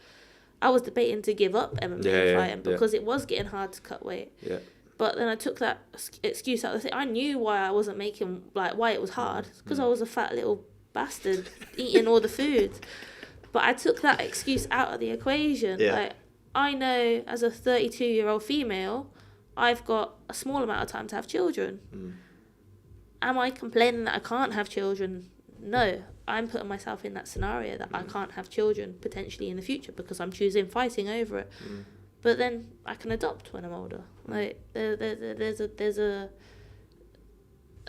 I was debating to give up MMA fighting because it was getting hard to cut weight. Yeah. But then I took that excuse out of the thing. I knew why I wasn't making, like, why it was hard. Because I was a fat little bastard eating all the food. But I took that excuse out of the equation. Yeah. Like, I know as a 32-year-old female, I've got a small amount of time to have children. Am I complaining that I can't have children? No. I'm putting myself in that scenario that I can't have children potentially in the future because I'm choosing fighting over it. But then I can adopt when I'm older. Like, there's a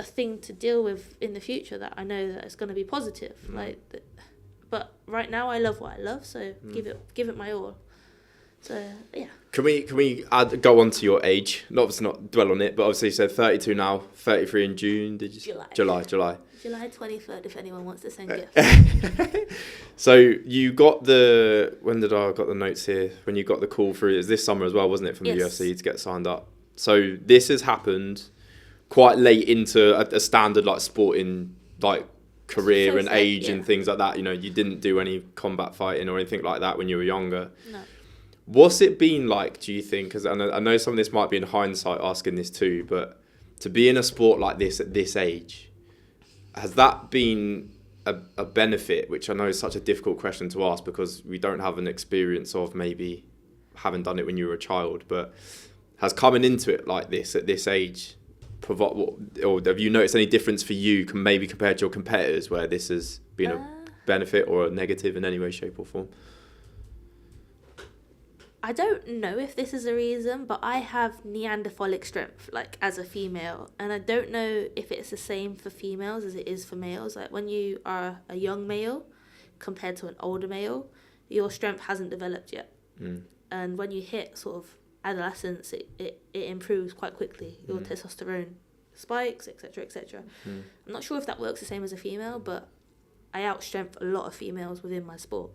thing to deal with in the future that I know that it's going to be positive. Like, but right now I love what I love, so give it my all. So yeah. Can we go on to your age? Obviously not dwell on it, but obviously you said 32 now, 33 in June. Did you? July 23rd, if anyone wants to send gifts. So you got when did I got the notes here? When you got the call through, it was this summer as well, wasn't it, from the UFC to get signed up? So this has happened quite late into a standard like sporting like career So and sad, age yeah. and things like that. You know, you didn't do any combat fighting or anything like that when you were younger. No. What's it been like, do you think? Because I know some of this might be in hindsight asking this too, but to be in a sport like this at this age, has that been a benefit, which I know is such a difficult question to ask because we don't have an experience of maybe having done it when you were a child, but has coming into it like this at this age, or have you noticed any difference for you maybe compared to your competitors where this has been a benefit or a negative in any way, shape or form? I don't know if this is a reason, but I have Neanderthalic strength, like as a female, and I don't know if it's the same for females as it is for males. Like when you are a young male compared to an older male, your strength hasn't developed yet, and when you hit sort of adolescence, it improves quite quickly. Your testosterone spikes, etc., etc. I'm not sure if that works the same as a female, but I outstrength a lot of females within my sport,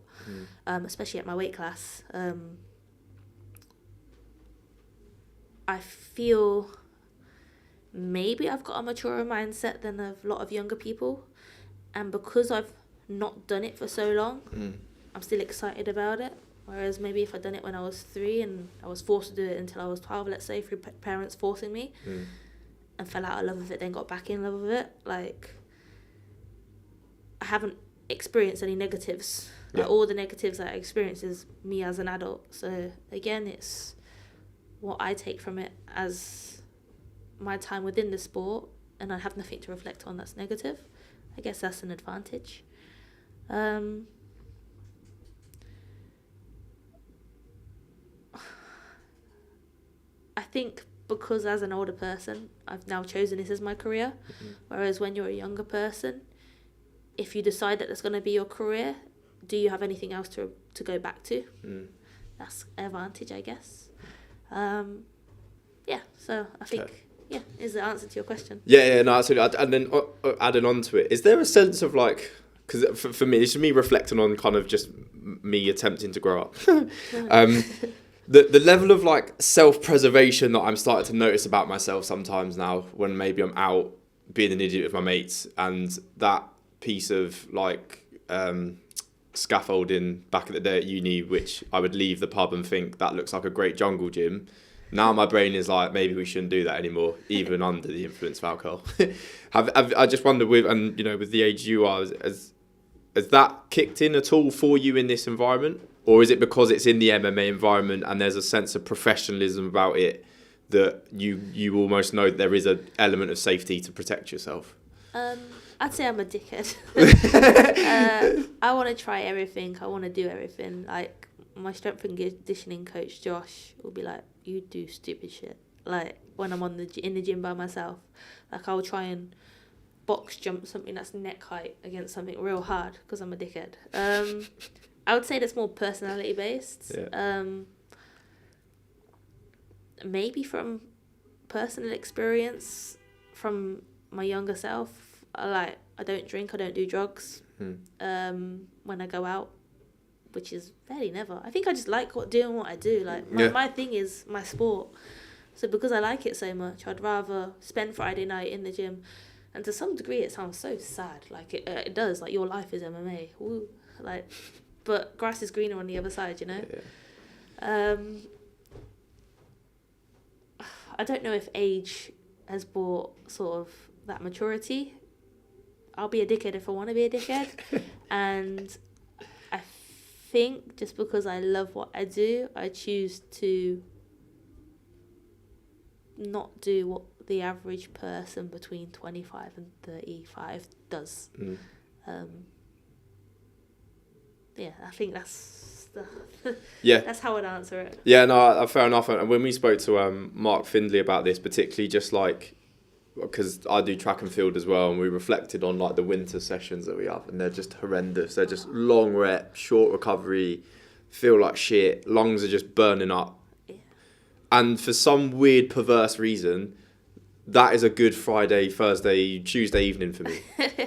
especially at my weight class. I feel maybe I've got a maturer mindset than a lot of younger people, and because I've not done it for so long, I'm still excited about it. Whereas maybe if I'd done it when I was 3 and I was forced to do it until I was 12, let's say, through parents forcing me, and fell out of love with it, then got back in love with it, like, I haven't experienced any negatives. Like, all the negatives that I experience is me as an adult. So again, it's what I take from it as my time within the sport, and I have nothing to reflect on that's negative. I guess that's an advantage. I think because as an older person, I've now chosen this as my career, whereas when you're a younger person, if you decide that that's going to be your career, do you have anything else to go back to? That's an advantage, I guess. So I think, is the answer to your question. Yeah, no, absolutely. And then adding on to it, is there a sense of like, because for me, this is me reflecting on kind of just me attempting to grow up. The level of like self-preservation that I'm starting to notice about myself sometimes now when maybe I'm out being an idiot with my mates, and that piece of like scaffolding back in the day at uni, which I would leave the pub and think that looks like a great jungle gym. Now my brain is like, maybe we shouldn't do that anymore, even under the influence of alcohol. I just wonder with the age you are, has that kicked in at all for you in this environment? Or is it because it's in the MMA environment and there's a sense of professionalism about it that you almost know there is an element of safety to protect yourself? I'd say I'm a dickhead. I want to try everything. I want to do everything. Like, my strength and conditioning coach, Josh, will be like, you do stupid shit. Like, when I'm in the gym by myself, like, I'll try and box jump something that's neck height against something real hard because I'm a dickhead. I would say that's more personality based. Yeah. Maybe from personal experience from my younger self. I don't drink, I don't do drugs when I go out, which is fairly never. I think I just like doing what I do. Like, my thing is my sport. So because I like it so much, I'd rather spend Friday night in the gym. And to some degree, it sounds so sad. Like, it does. Like, your life is MMA. Woo. Like, but grass is greener on the other side, you know? Yeah. I don't know if age has brought sort of that maturity. I'll be a dickhead if I want to be a dickhead. And I think just because I love what I do, I choose to not do what the average person between 25 and 35 does. I think that's that's how I'd answer it. Yeah, no, fair enough. And when we spoke to Mark Findlay about this, particularly just like, because I do track and field as well, and we reflected on like the winter sessions that we have, and they're just horrendous. They're just long rep, short recovery, feel like shit, lungs are just burning up. Yeah. And for some weird perverse reason, that is a good Friday, Thursday, Tuesday evening for me.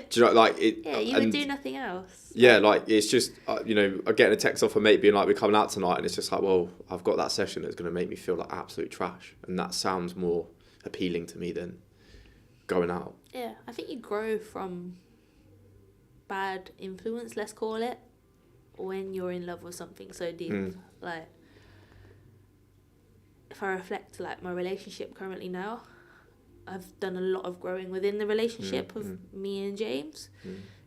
Do you know, like it? Yeah, you would do nothing else. Yeah, like it's just I'm getting a text off a mate being like, we're coming out tonight, and it's just like, well, I've got that session that's going to make me feel like absolute trash, and that sounds more appealing to me than going out. Yeah, I think you grow from bad influence, let's call it, when you're in love with something so deep. Like, if I reflect like my relationship currently now, I've done a lot of growing within the relationship of me and James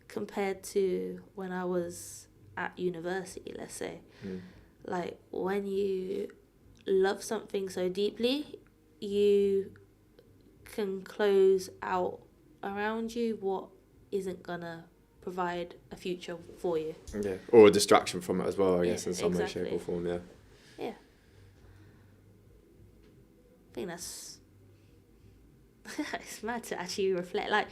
compared to when I was at university, let's say. Like, when you love something so deeply, you can close out around you what isn't gonna provide a future for you. Yeah, or a distraction from it as well, I guess, in some exactly. way, shape or form, yeah. Yeah. I think that's... it's mad to actually reflect. Like,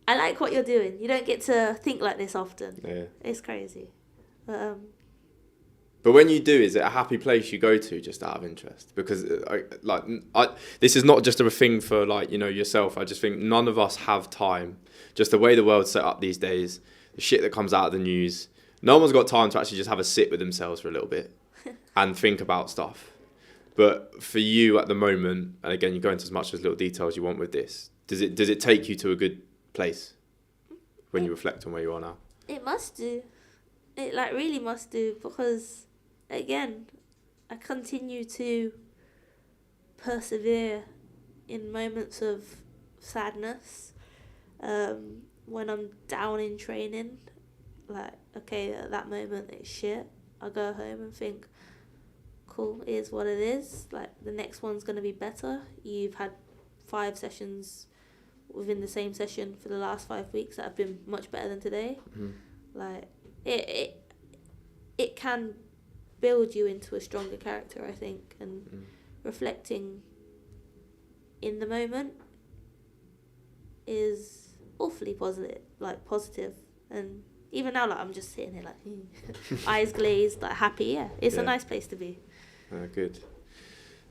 I like what you're doing. You don't get to think like this often. Yeah. It's crazy. But when you do, is it a happy place you go to just out of interest? Because this is not just a thing for like, you know, yourself. I just think none of us have time. Just the way the world's set up these days, the shit that comes out of the news. No one's got time to actually just have a sit with themselves for a little bit and think about stuff. But for you at the moment, and again, you go into as much as little details you want with this. Does it take you to a good place when you reflect on where you are now? It must do. It like really must do, because again, I continue to persevere in moments of sadness. When I'm down in training, like, okay, at that moment it's shit, I go home and think, cool, it is what it is. Like, the next one's going to be better. You've had 5 sessions within the same session for the last 5 weeks that have been much better than today. Like, it can build you into a stronger character, I think, and reflecting in the moment is awfully positive, and even now, like, I'm just sitting here like eyes glazed, like happy. Yeah, it's a nice place to be. Good.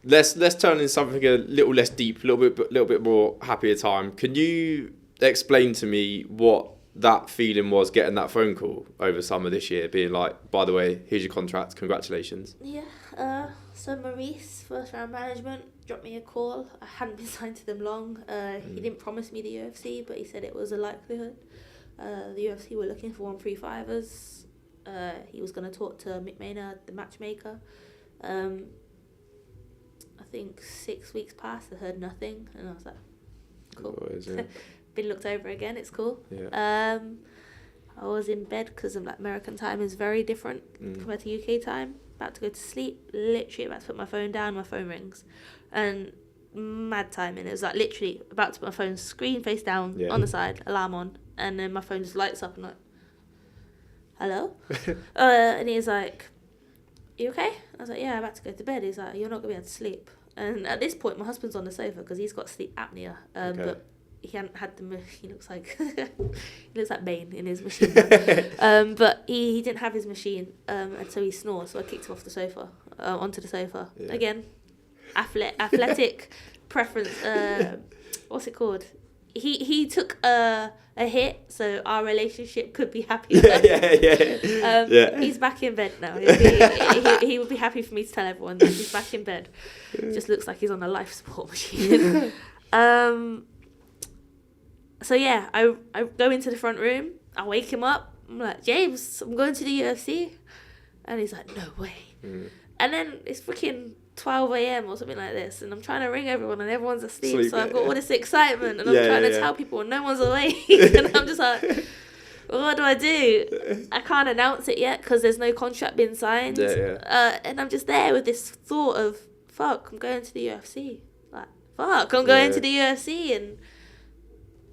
Let's turn in something a little less deep, a little bit more happier time. Can you explain to me what that feeling was, getting that phone call over summer this year, being like, by the way, here's your contract, congratulations? Yeah. So Maurice, first round management, dropped me a call. I hadn't been signed to them long. He didn't promise me the UFC, but he said it was a likelihood. The UFC were looking for 135ers. He was going to talk to Mick Maynard, the matchmaker. I think 6 weeks passed, I heard nothing, and I was like, cool. Always, yeah. Been looked over again, it's cool. Yeah. I was in bed because of like American time is very different compared to UK time. About to go to sleep, literally about to put my phone down, my phone rings, and mad timing. It was like literally about to put my phone screen face down on the side, alarm on, and then my phone just lights up and like, hello? And he's like, you okay? I was like, yeah, I'm about to go to bed. He's like, you're not going to be able to sleep. And at this point, my husband's on the sofa because he's got sleep apnea. But he hadn't had he looks like Bane in his machine now. But he didn't have his machine, and so he snores. So I kicked him off the sofa, onto the sofa. Yeah. Again, athletic preference. What's it called? He took a hit, so our relationship could be happier. He's back in bed now. He would be happy for me to tell everyone that he's back in bed. Just looks like he's on a life support machine. So yeah, I go into the front room. I wake him up. I'm like, James, I'm going to the UFC, and he's like, no way. And then it's freaking 12 a.m. or something like this, and I'm trying to ring everyone, and everyone's asleep. So I've got all this excitement, and I'm trying to tell people, and no one's awake. And I'm just like, well, what do I do? I can't announce it yet because there's no contract being signed. And I'm just there with this thought of, fuck, I'm going to the UFC. Like, fuck, I'm going to the UFC. And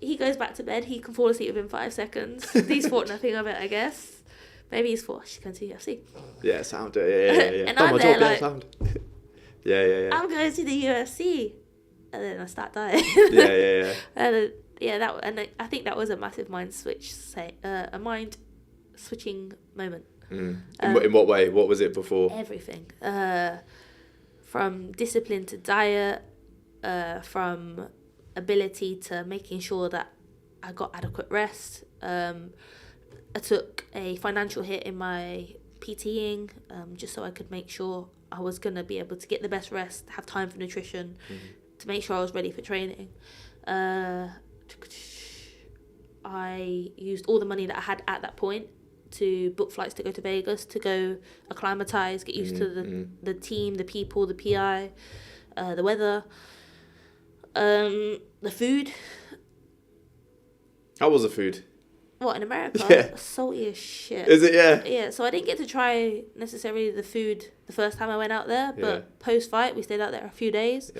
he goes back to bed. He can fall asleep within 5 seconds. He's thought nothing of it, I guess. Maybe he's thought, she's going to the UFC. Yeah, sound it. Yeah. And I'm there like, sound. Yeah. I'm going to the UFC. And then I start dying. Yeah. And I think that was a massive mind switch, a mind switching moment. In what way? What was it before? Everything. From discipline to diet, from ability to making sure that I got adequate rest. I took a financial hit in my PTing, just so I could make sure I was going to be able to get the best rest, have time for nutrition, to make sure I was ready for training. I used all the money that I had at that point to book flights to go to Vegas, to go acclimatise, get used to the team, the people, the PI, the weather, the food. How was the food? What, in America? Yeah. Salty as shit. Is it? Yeah. Yeah, so I didn't get to try necessarily the food the first time I went out there, but post-fight, we stayed out there a few days,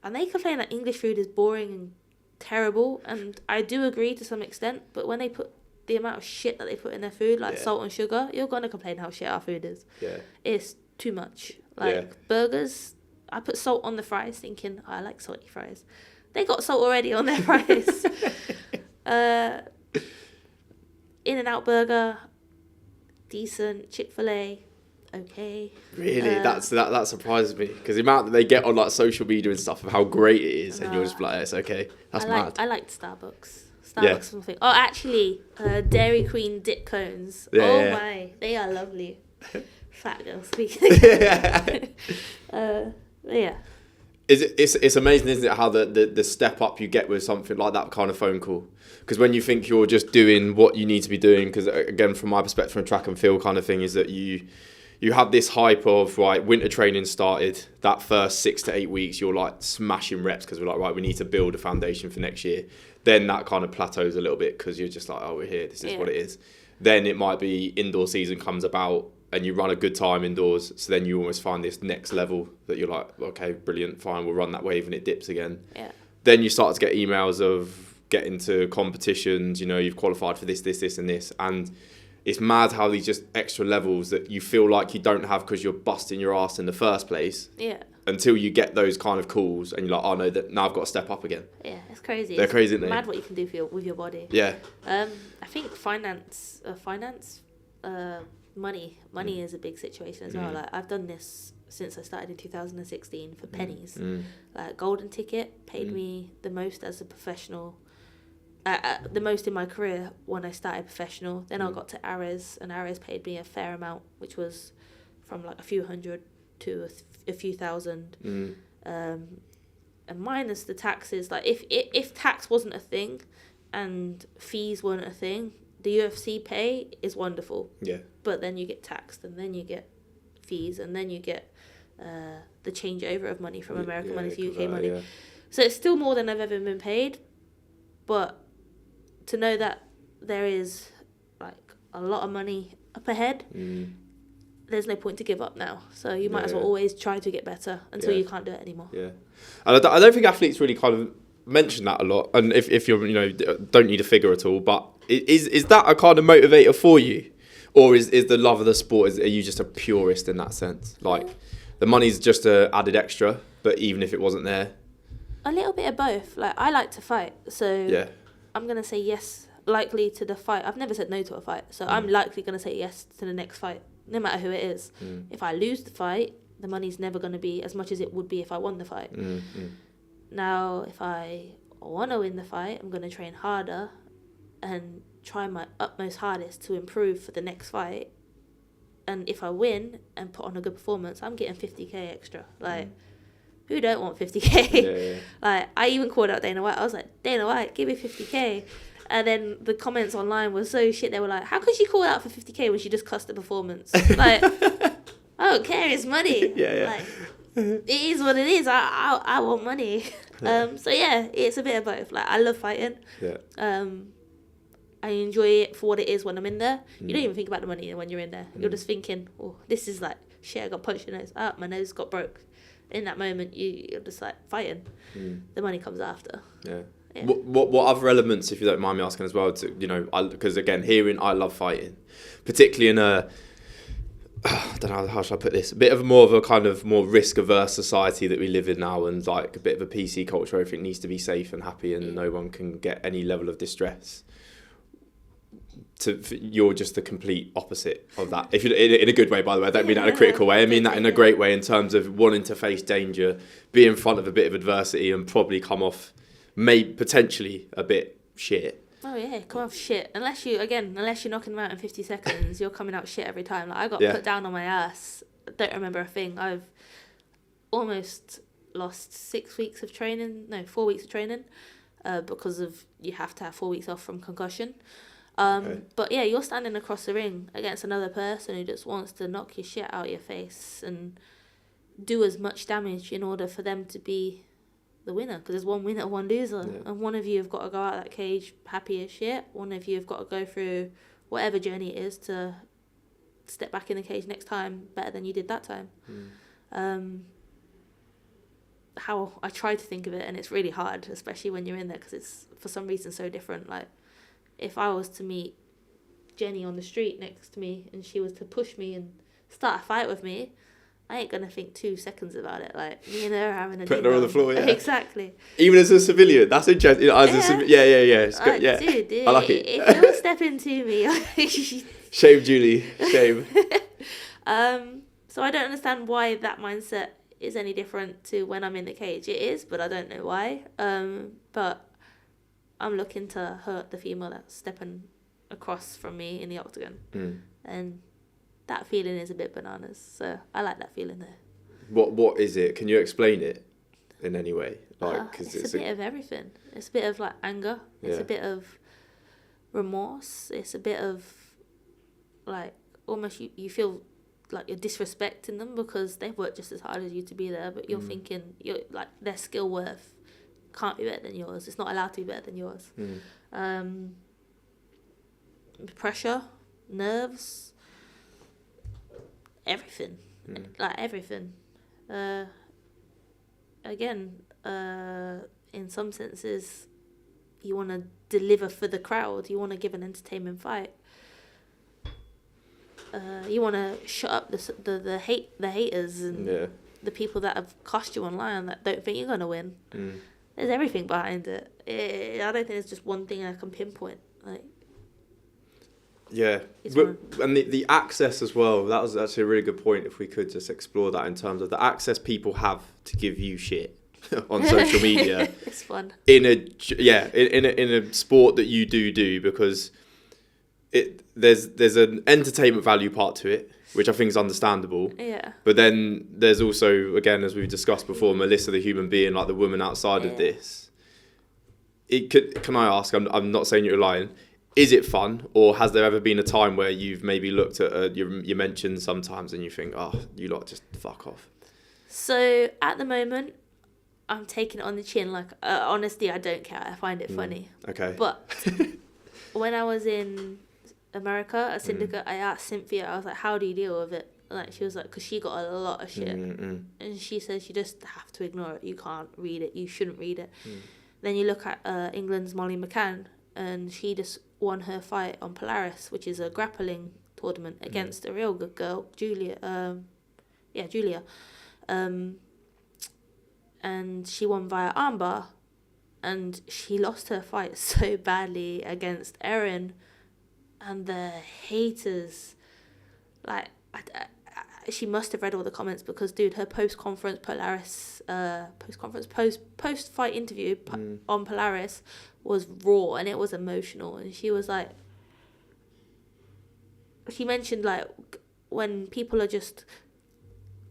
and they complain that English food is boring and terrible, and I do agree to some extent, but when they put the amount of shit that they put in their food, like salt and sugar, you're going to complain how shit our food is. Yeah. It's too much. Like, burgers, I put salt on the fries thinking, I like salty fries. They got salt already on their fries. In-N-Out burger, decent. Chick-fil-A, okay. Really? That surprises me, because the amount that they get on like social media and stuff of how great it is, and you're just like, it's okay. That's mad. I liked Starbucks. Starbucks something. Oh, actually, Dairy Queen dip cones. My, they are lovely. Fat girl speaking. Yeah. It's amazing, isn't it, how the step up you get with something like that kind of phone call. Because when you think you're just doing what you need to be doing, because again, from my perspective from track and field kind of thing, is that you have this hype of, right, winter training started, that first 6 to 8 weeks, you're like smashing reps because we're like, right, we need to build a foundation for next year. Then that kind of plateaus a little bit because you're just like, oh, we're here, this is what it is. Then it might be indoor season comes about and you run a good time indoors. So then you almost find this next level that you're like, okay, brilliant, fine, we'll run that wave and it dips again. Yeah. Then you start to get emails of getting to competitions, you know, you've qualified for this, and this. And it's mad how these just extra levels that you feel like you don't have because you're busting your ass in the first place. Yeah. Until you get those kind of calls and you're like, oh no, now I've got to step up again. Yeah, it's crazy. They're crazy, aren't they? Mad what you can do with your body. Yeah. I think money is a big situation as well. Like, I've done this since I started in 2016 for pennies. Like, golden ticket paid me the most as a professional. The most in my career when I started professional. Then I got to Ares, and Ares paid me a fair amount, which was from like a few hundred to a few thousand. And minus the taxes, like if tax wasn't a thing and fees weren't a thing, the UFC pay is wonderful. Yeah. But then you get taxed, and then you get fees, and then you get the changeover of money from American money to UK money. Yeah. So it's still more than I've ever been paid. But to know that there is like a lot of money up ahead, there's no point to give up now. So you might as well always try to get better until you can't do it anymore. Yeah, and I don't think athletes really kind of mention that a lot. And if you're, you know, don't need a figure at all, but is that a kind of motivator for you, or is the love of the sport? Are you just a purist in that sense? Like the money's just a added extra, but even if it wasn't there. A little bit of both. Like, I like to fight, so I'm going to say yes, likely to the fight. I've never said no to a fight, so I'm likely going to say yes to the next fight, no matter who it is. If I lose the fight, the money's never going to be as much as it would be if I won the fight. Now, if I want to win the fight, I'm going to train harder and try my utmost hardest to improve for the next fight. And if I win and put on a good performance, I'm getting 50k extra. Like... Who don't want 50k? Like, I even called out Dana White. I was like, Dana White, give me 50k. And then the comments online were so shit. They were like, how could she call out for 50k when she just cussed the performance? Like, I don't care. It's money. Like, it is what it is. I want money. So yeah, it's a bit of both. Like, I love fighting. I enjoy it for what it is when I'm in there. You don't even think about the money when you're in there. You're just thinking, oh, this is like shit. I got punched in the nose. My nose got broke. In that moment, you're just like fighting. The money comes after. Yeah. What other elements, if you don't mind me asking as well, to, you know, because again, I love fighting, particularly in a, I don't know, how should I put this, a bit of more of a kind of more risk averse society that we live in now, and like a bit of a PC culture where everything needs to be safe and happy and no one can get any level of distress. You're just the complete opposite of that. If you in a good way, by the way, I don't mean that in a critical way. I mean that in a great way, in terms of wanting to face danger, be in front of a bit of adversity, and probably come off, potentially a bit shit. Oh yeah, come off shit. Unless you're knocking them out in 50 seconds, you're coming out shit every time. Like, I got put down on my ass. I don't remember a thing. I've almost lost 4 weeks of training, because of you have to have 4 weeks off from concussion. But yeah, you're standing across the ring against another person who just wants to knock your shit out of your face and do as much damage in order for them to be the winner, because there's one winner, one loser, and one of you have got to go out of that cage happy as shit. One of you have got to go through whatever journey it is to step back in the cage next time better than you did that time. How I try to think of it, and it's really hard, especially when you're in there, because it's for some reason so different. Like, if I was to meet Jenny on the street next to me and she was to push me and start a fight with me, I ain't gonna think 2 seconds about it. Like, me and her having a putting her on the floor, yeah. Exactly. Even as a civilian, that's interesting. It's good. Yeah, dude, I like it. If you're stepping to me, shame, Julie, shame. So I don't understand why that mindset is any different to when I'm in the cage. It is, but I don't know why. But I'm looking to hurt the female that's stepping across from me in the octagon, and that feeling is a bit bananas. So I like that feeling there. What is it? Can you explain it in any way? Like, cause it's a bit of everything. It's a bit of like anger. It's a bit of remorse. It's a bit of like almost you feel like you're disrespecting them because they've worked just as hard as you to be there, but you're thinking you're like their skill worth can't be better than yours. It's not allowed to be better than yours. Pressure, nerves, everything, like everything. Again, in some senses, you want to deliver for the crowd. You want to give an entertainment fight. You want to shut up the haters and the people that have cost you online that don't think you're gonna win. There's everything behind it. I don't think it's just one thing I can pinpoint. Like, and the access as well. That was actually a really good point. If we could just explore that in terms of the access people have to give you shit on social media. It's fun. In a sport that you do because there's an entertainment value part to it, which I think is understandable. Yeah. But then there's also, again, as we've discussed before, Melissa, the human being, like the woman outside of this. Can I ask? I'm not saying you're lying. Is it fun, or has there ever been a time where you've maybe looked at you mentioned sometimes and you think, oh, you lot just fuck off? So at the moment, I'm taking it on the chin. Like, honestly, I don't care. I find it funny. Okay. But when I was in America at Syndicate, I asked Cynthia, I was like, how do you deal with it? Like, she was like, because she got a lot of shit. And she says you just have to ignore it. You can't read it. You shouldn't read it. Then you look at England's Molly McCann, and she just won her fight on Polaris, which is a grappling tournament, against a real good girl, Julia. And she won via armbar, and she lost her fight so badly against Erin, and the haters, like, she must have read all the comments, because dude, her post-fight interview on Polaris was raw, and it was emotional, and she was like, she mentioned like when people are just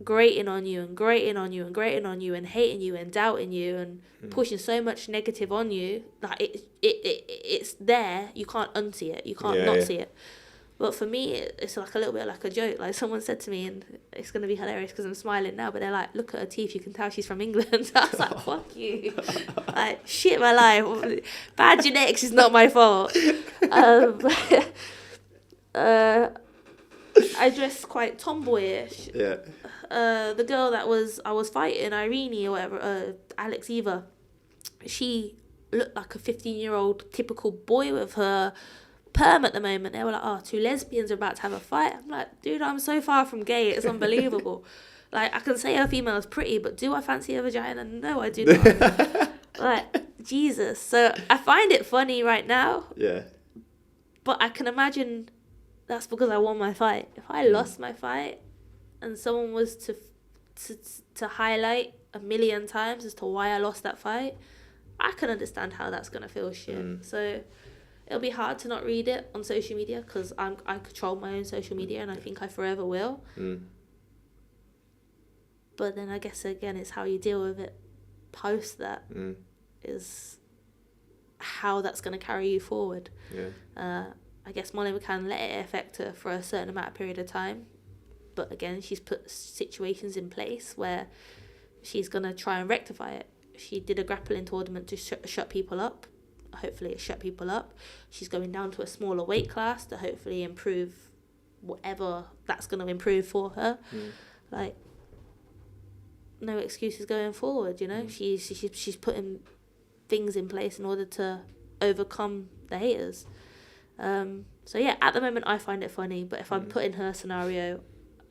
grating on you and grating on you and grating on you and hating you and doubting you and pushing so much negative on you, like it's there, you can't unsee it, you can't not see it. But for me, it's like a little bit like a joke. Like, someone said to me, and it's going to be hilarious because I'm smiling now, but they're like, look at her teeth, you can tell she's from England. So I was like, fuck you. Like, shit my life. Bad genetics is not my fault. I dress quite tomboyish. Yeah. The girl that I was fighting, Irene or whatever, Alex Eva, she looked like a 15-year-old typical boy with her perm at the moment. They were like, oh, 2 lesbians are about to have a fight. I'm like, dude, I'm so far from gay, it's unbelievable. Like, I can say a female is pretty, but do I fancy a vagina? No, I do not. Like, Jesus. So I find it funny right now. Yeah. But I can imagine that's because I won my fight. If I lost my fight and someone was to highlight a million times as to why I lost that fight, I can understand how that's going to feel shit. So it'll be hard to not read it on social media, because I control my own social media, and I think I forever will. But then I guess again, it's how you deal with it post that is how that's going to carry you forward. I guess Molly can let it affect her for a certain amount of period of time, but again, she's put situations in place where she's going to try and rectify it. She did a grappling tournament to shut people up. Hopefully it shut people up. She's going down to a smaller weight class to hopefully improve whatever that's going to improve for her. Like, no excuses going forward, you know. She's putting things in place in order to overcome the haters. So yeah, at the moment I find it funny, but if I'm put in her scenario,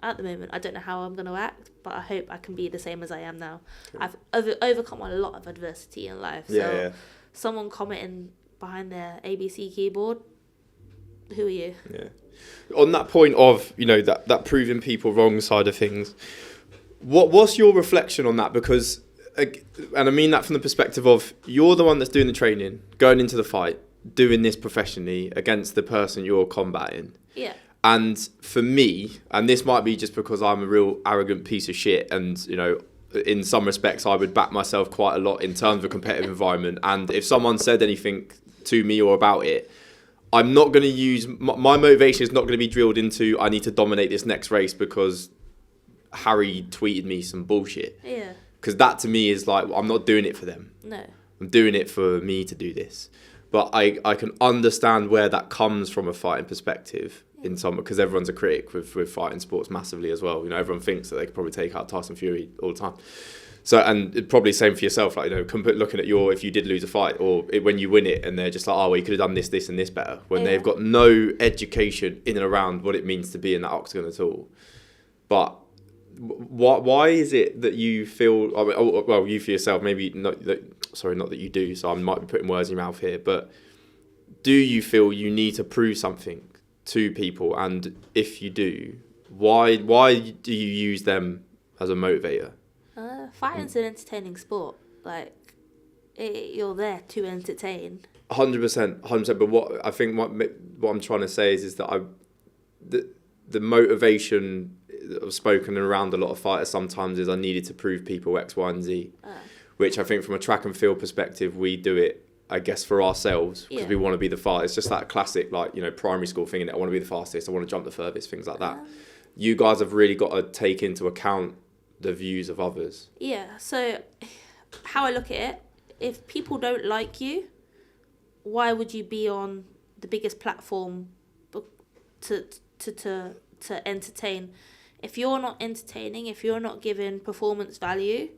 at the moment I don't know how I'm going to act, but I hope I can be the same as I am now. Cool. I've overcome a lot of adversity in life. So someone commenting behind their ABC keyboard, who are you? Yeah. On that point of, you know, that proving people wrong side of things, what's your reflection on that? Because, and I mean that from the perspective of, you're the one that's doing the training, going into the fight, doing this professionally against the person you're combating. Yeah. And for me, and this might be just because I'm a real arrogant piece of shit, and, you know, in some respects I would back myself quite a lot in terms of a competitive environment, and if someone said anything to me or about it, I'm not going to use, my motivation is not going to be drilled into, I need to dominate this next race because Harry tweeted me some bullshit. Yeah. Because that to me is like, I'm not doing it for them. No. I'm doing it for me to do this. But I can understand where that comes from a fighting perspective in some, because everyone's a critic with fighting sports massively as well. You know, everyone thinks that they could probably take out Tyson Fury all the time. So, and probably same for yourself, like, you know, looking at if you did lose a fight, or when you win it and they're just like, oh, well, you could have done this, this and this better, when they've got no education in and around what it means to be in that octagon at all. But why is it that you feel, well, you for yourself, maybe not that you do, so I might be putting words in your mouth here, but do you feel you need to prove something to people? And if you do, why do you use them as a motivator? Fighting's an entertaining sport. Like, you're there to entertain. 100%. But what I think what I'm trying to say is that the motivation I've spoken around a lot of fighters sometimes is I needed to prove people X, Y, and Z, which I think from a track and field perspective we do it, I guess, for ourselves because we want to be the fastest. It's just that classic, like, you know, primary school thing, and I want to be the fastest, I want to jump the furthest, things like that. You guys have really got to take into account the views of others. Yeah, so how I look at it, if people don't like you, why would you be on the biggest platform to entertain? If you're not entertaining, if you're not giving performance value,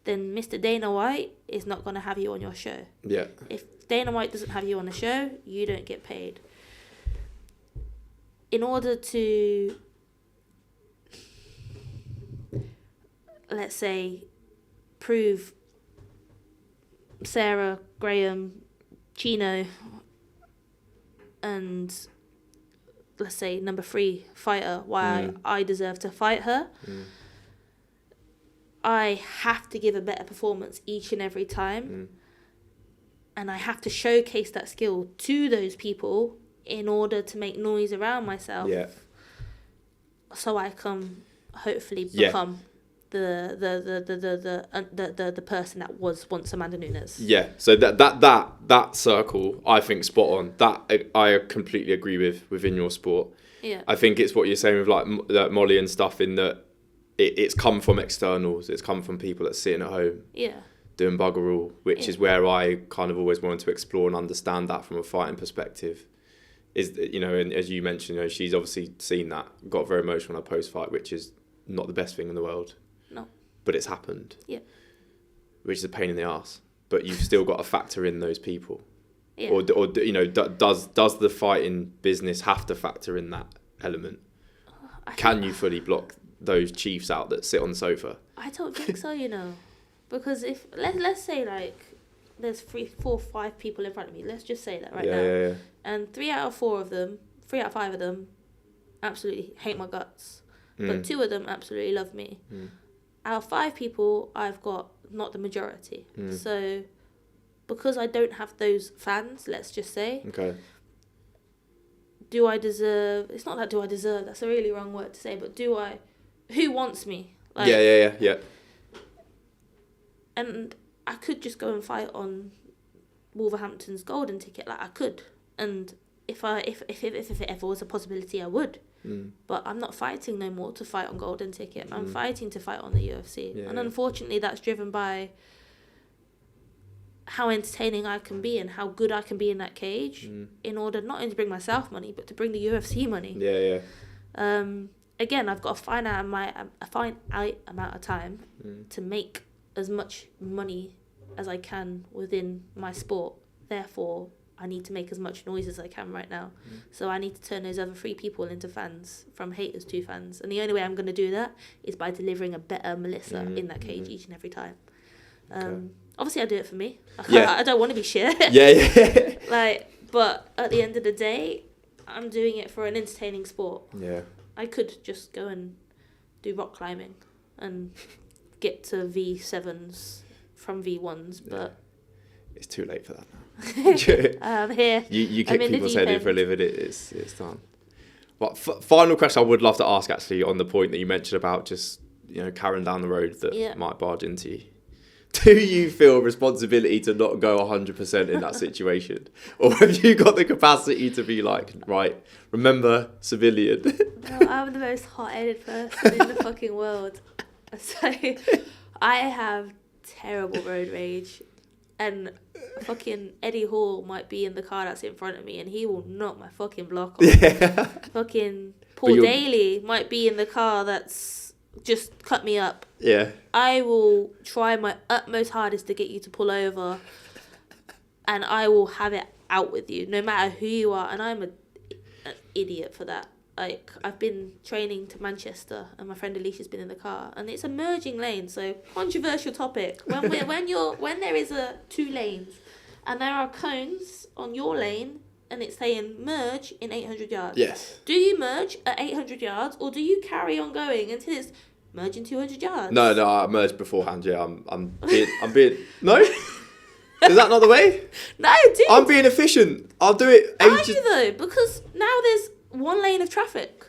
then Mr. Dana White is not going to have you on your show. Yeah. If Dana White doesn't have you on the show, you don't get paid. In order to, let's say, prove Sarah, Graham, Chino, and let's say number 3 fighter, why I deserve to fight her, I have to give a better performance each and every time, and I have to showcase that skill to those people in order to make noise around myself, so I can hopefully become the person that was once Amanda Nunes. Yeah, so that circle, I think, spot on. That I completely agree with within your sport. Yeah, I think it's what you're saying with like Molly and stuff, in that it's come from externals. It's come from people that sitting at home. Yeah. Doing bugger all, which is where I kind of always wanted to explore and understand that from a fighting perspective. Is, you know, and as you mentioned, you know, she's obviously seen that, got very emotional on her post-fight, which is not the best thing in the world. No. But it's happened. Yeah. Which is a pain in the ass. But you've still got to factor in those people. Yeah. Or you know, does the fighting business have to factor in that element? Can you fully block those chiefs out that sit on the sofa? I don't think so, you know. Because if let's say like there's 3, 4, 5 people in front of me, let's just say that now. Yeah. And 3 out of 5 of them absolutely hate my guts. But 2 of them absolutely love me. Out of 5 people, I've got not the majority. So because I don't have those fans, let's just say, do I deserve, it's not that do I deserve, that's a really wrong word to say, but who wants me? Like, yeah. And I could just go and fight on Wolverhampton's golden ticket, like I could. And if it ever was a possibility, I would. But I'm not fighting no more to fight on golden ticket. I'm fighting to fight on the UFC. Yeah, and unfortunately, that's driven by how entertaining I can be and how good I can be in that cage in order not only to bring myself money, but to bring the UFC money. Yeah, yeah. Again, I've got a finite amount of time to make as much money as I can within my sport. Therefore, I need to make as much noise as I can right now. So I need to turn those other 3 people into fans, from haters to fans. And the only way I'm going to do that is by delivering a better Melissa in that cage each and every time. Obviously, I do it for me. I don't want to be shit. Yeah. But at the end of the day, I'm doing it for an entertaining sport. Yeah. I could just go and do rock climbing and get to V7s from V1s, but it's too late for that now. I'm here. You kick people's head in for a living. It's done. But final question I would love to ask, actually, on the point that you mentioned about just Karen down the road that might barge into you. Do you feel responsibility to not go 100% in that situation? Or have you got the capacity to be like, right, remember, civilian? No, I'm the most hot-headed person in the fucking world. So I have terrible road rage. And fucking Eddie Hall might be in the car that's in front of me and he will knock my fucking block off. Yeah. Fucking Paul Daly might be in the car that's just cut me up. Yeah. I will try my utmost hardest to get you to pull over and I will have it out with you, no matter who you are. And I'm an idiot for that. Like, I've been training to Manchester and my friend Alicia's been in the car and it's a merging lane, so controversial topic. When there is 2 lanes and there are cones on your lane and it's saying merge in 800 yards. Yes. Do you merge at 800 yards or do you carry on going until it's merge in 200 yards? No, I merged beforehand. Yeah, I'm being. No. Is that not the way? No, dude. I'm being efficient. I'll do it. Are you though? Because now there's 1 lane of traffic,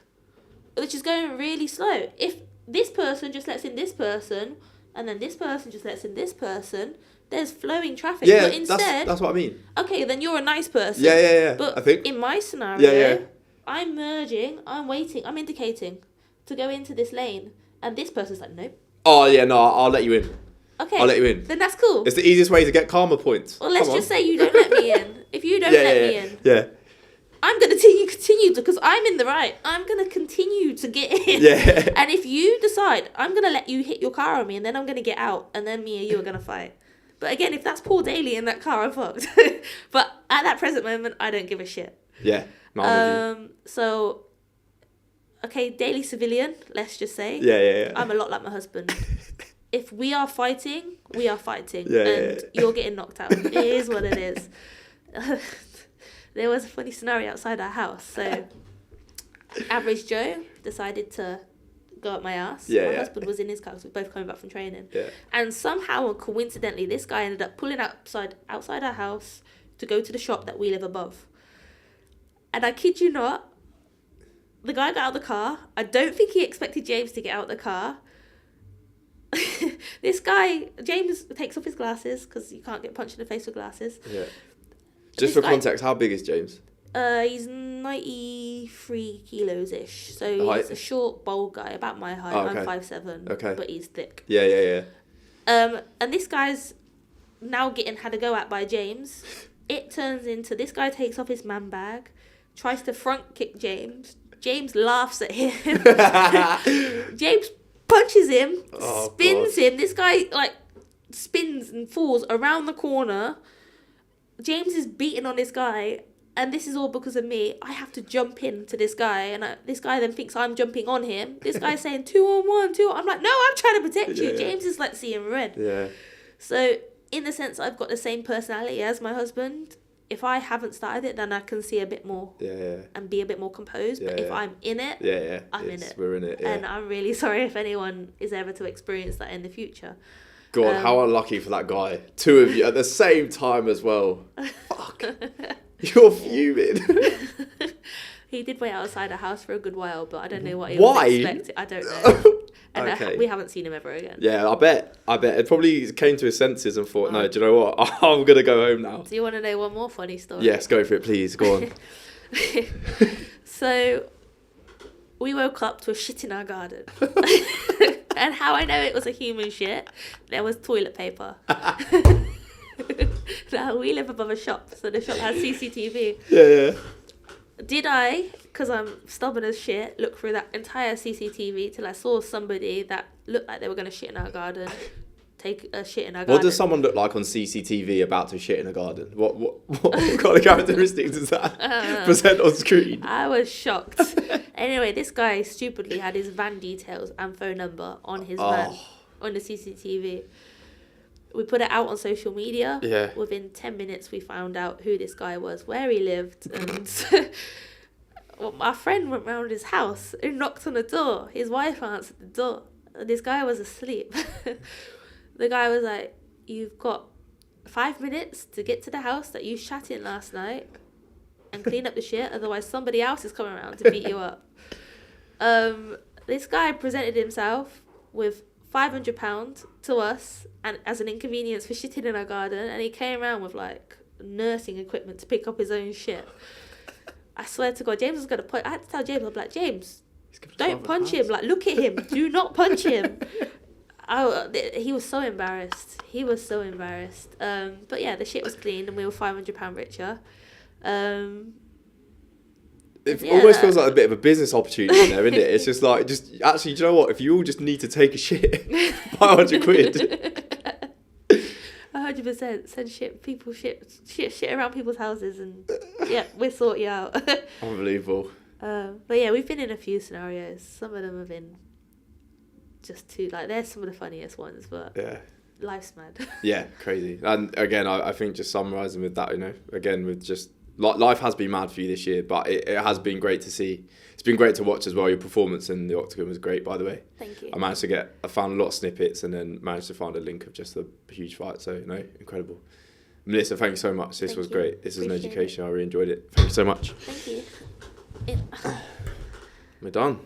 which is going really slow. If this person just lets in this person, and then this person just lets in this person, there's flowing traffic. Yeah, but instead, that's what I mean. Okay, then you're a nice person. Yeah. But I think in my scenario, Yeah. I'm merging, I'm waiting, I'm indicating to go into this lane, and this person's like, nope. Oh yeah, no, I'll let you in. Okay. I'll let you in. Then that's cool. It's the easiest way to get karma points. Well, let's just say you don't let me in. If you don't let me in. Yeah. I'm going to continue because I'm in the right. I'm going to continue to get in. Yeah. And if you decide, I'm going to let you hit your car on me and then I'm going to get out and then me and you are going to fight. But again, if that's Paul Daly in that car, I'm fucked. But at that present moment, I don't give a shit. Yeah. No, so, okay, Daily civilian, let's just say. Yeah. I'm a lot like my husband. If we are fighting, we are fighting. Yeah, and you're getting knocked out. It is what it is. There was a funny scenario outside our house. So, average Joe decided to go up my ass. Yeah, my husband was in his car because we were both coming back from training. Yeah. And somehow, coincidentally, this guy ended up pulling outside our house to go to the shop that we live above. And I kid you not, the guy got out of the car. I don't think he expected James to get out of the car. This guy, James, takes off his glasses because you can't get punched in the face with glasses. Yeah. Just for context, how big is James? He's 93 kilos-ish. So he's a short, bold guy, about my height. Oh, okay. I'm 5'7", but he's thick. Yeah. And this guy's now getting had a go at by James. It turns into this guy takes off his man bag, tries to front kick James. James laughs at him. James punches him, spins him. This guy spins and falls around the corner. James is beating on this guy, and this is all because of me. I have to jump into this guy, and this guy then thinks I'm jumping on him. This guy's saying 2-on-1, 2. I'm like, no, I'm trying to protect you. James is like seeing red. Yeah. So in the sense, I've got the same personality as my husband. If I haven't started it, then I can see a bit more and be a bit more composed. But if I'm in it, I'm in it. We're in it. Yeah. And I'm really sorry if anyone is ever to experience that in the future. God, how unlucky for that guy. 2 of you at the same time as well. Fuck. You're fuming. He did wait outside a house for a good while, but I don't know what he was expecting. I don't know. And Okay. we haven't seen him ever again. Yeah, I bet. It probably came to his senses and thought, no, do you know what? I'm going to go home now. Do you want to know one more funny story? Yes, go for it, please. Go on. So we woke up to a shit in our garden. And how I know it was a human shit, there was toilet paper. Now, we live above a shop, so the shop has CCTV. Yeah. Did I, because I'm stubborn as shit, look through that entire CCTV till I saw somebody that looked like they were going to shit in our garden, take a shit in our garden? What does someone look like on CCTV about to shit in a garden? What kind of characteristics does that present on screen? I was shocked. Anyway, this guy stupidly had his van details and phone number on his van, on the CCTV. We put it out on social media. Yeah. Within 10 minutes, we found out who this guy was, where he lived. And well, our friend went round his house and knocked on the door. His wife answered the door. This guy was asleep. The guy was like, you've got 5 minutes to get to the house that you shat in last night and clean up the shit. Otherwise, somebody else is coming around to beat you up. This guy presented himself with £500 to us and as an inconvenience for shitting in our garden, and he came around with like nursing equipment to pick up his own shit. I swear to God, James was gonna punch. I had to tell James, I'm like, James, don't punch him. Like, look at him. Do not punch him. He was so embarrassed. But yeah, the shit was clean, and we were £500 richer. It almost feels like a bit of a business opportunity there, isn't it? It's just like, actually, do you know what? If you all just need to take a shit, 500 quid. 100%. Send shit around people's houses, and yeah, we'll sort you out. Unbelievable. But yeah, we've been in a few scenarios. Some of them have been just too, like, they're some of the funniest ones, but yeah, life's mad. Yeah, crazy. And again, I think just summarising with that, again, with just life has been mad for you this year, but it has been great to see. It's been great to watch as well. Your performance in the Octagon was great, by the way. Thank you. I found a lot of snippets and then managed to find a link of just a huge fight. So, incredible. Melissa, thank you so much. This was great. This is an education. I really enjoyed it. Thank you so much. Thank you. We're done.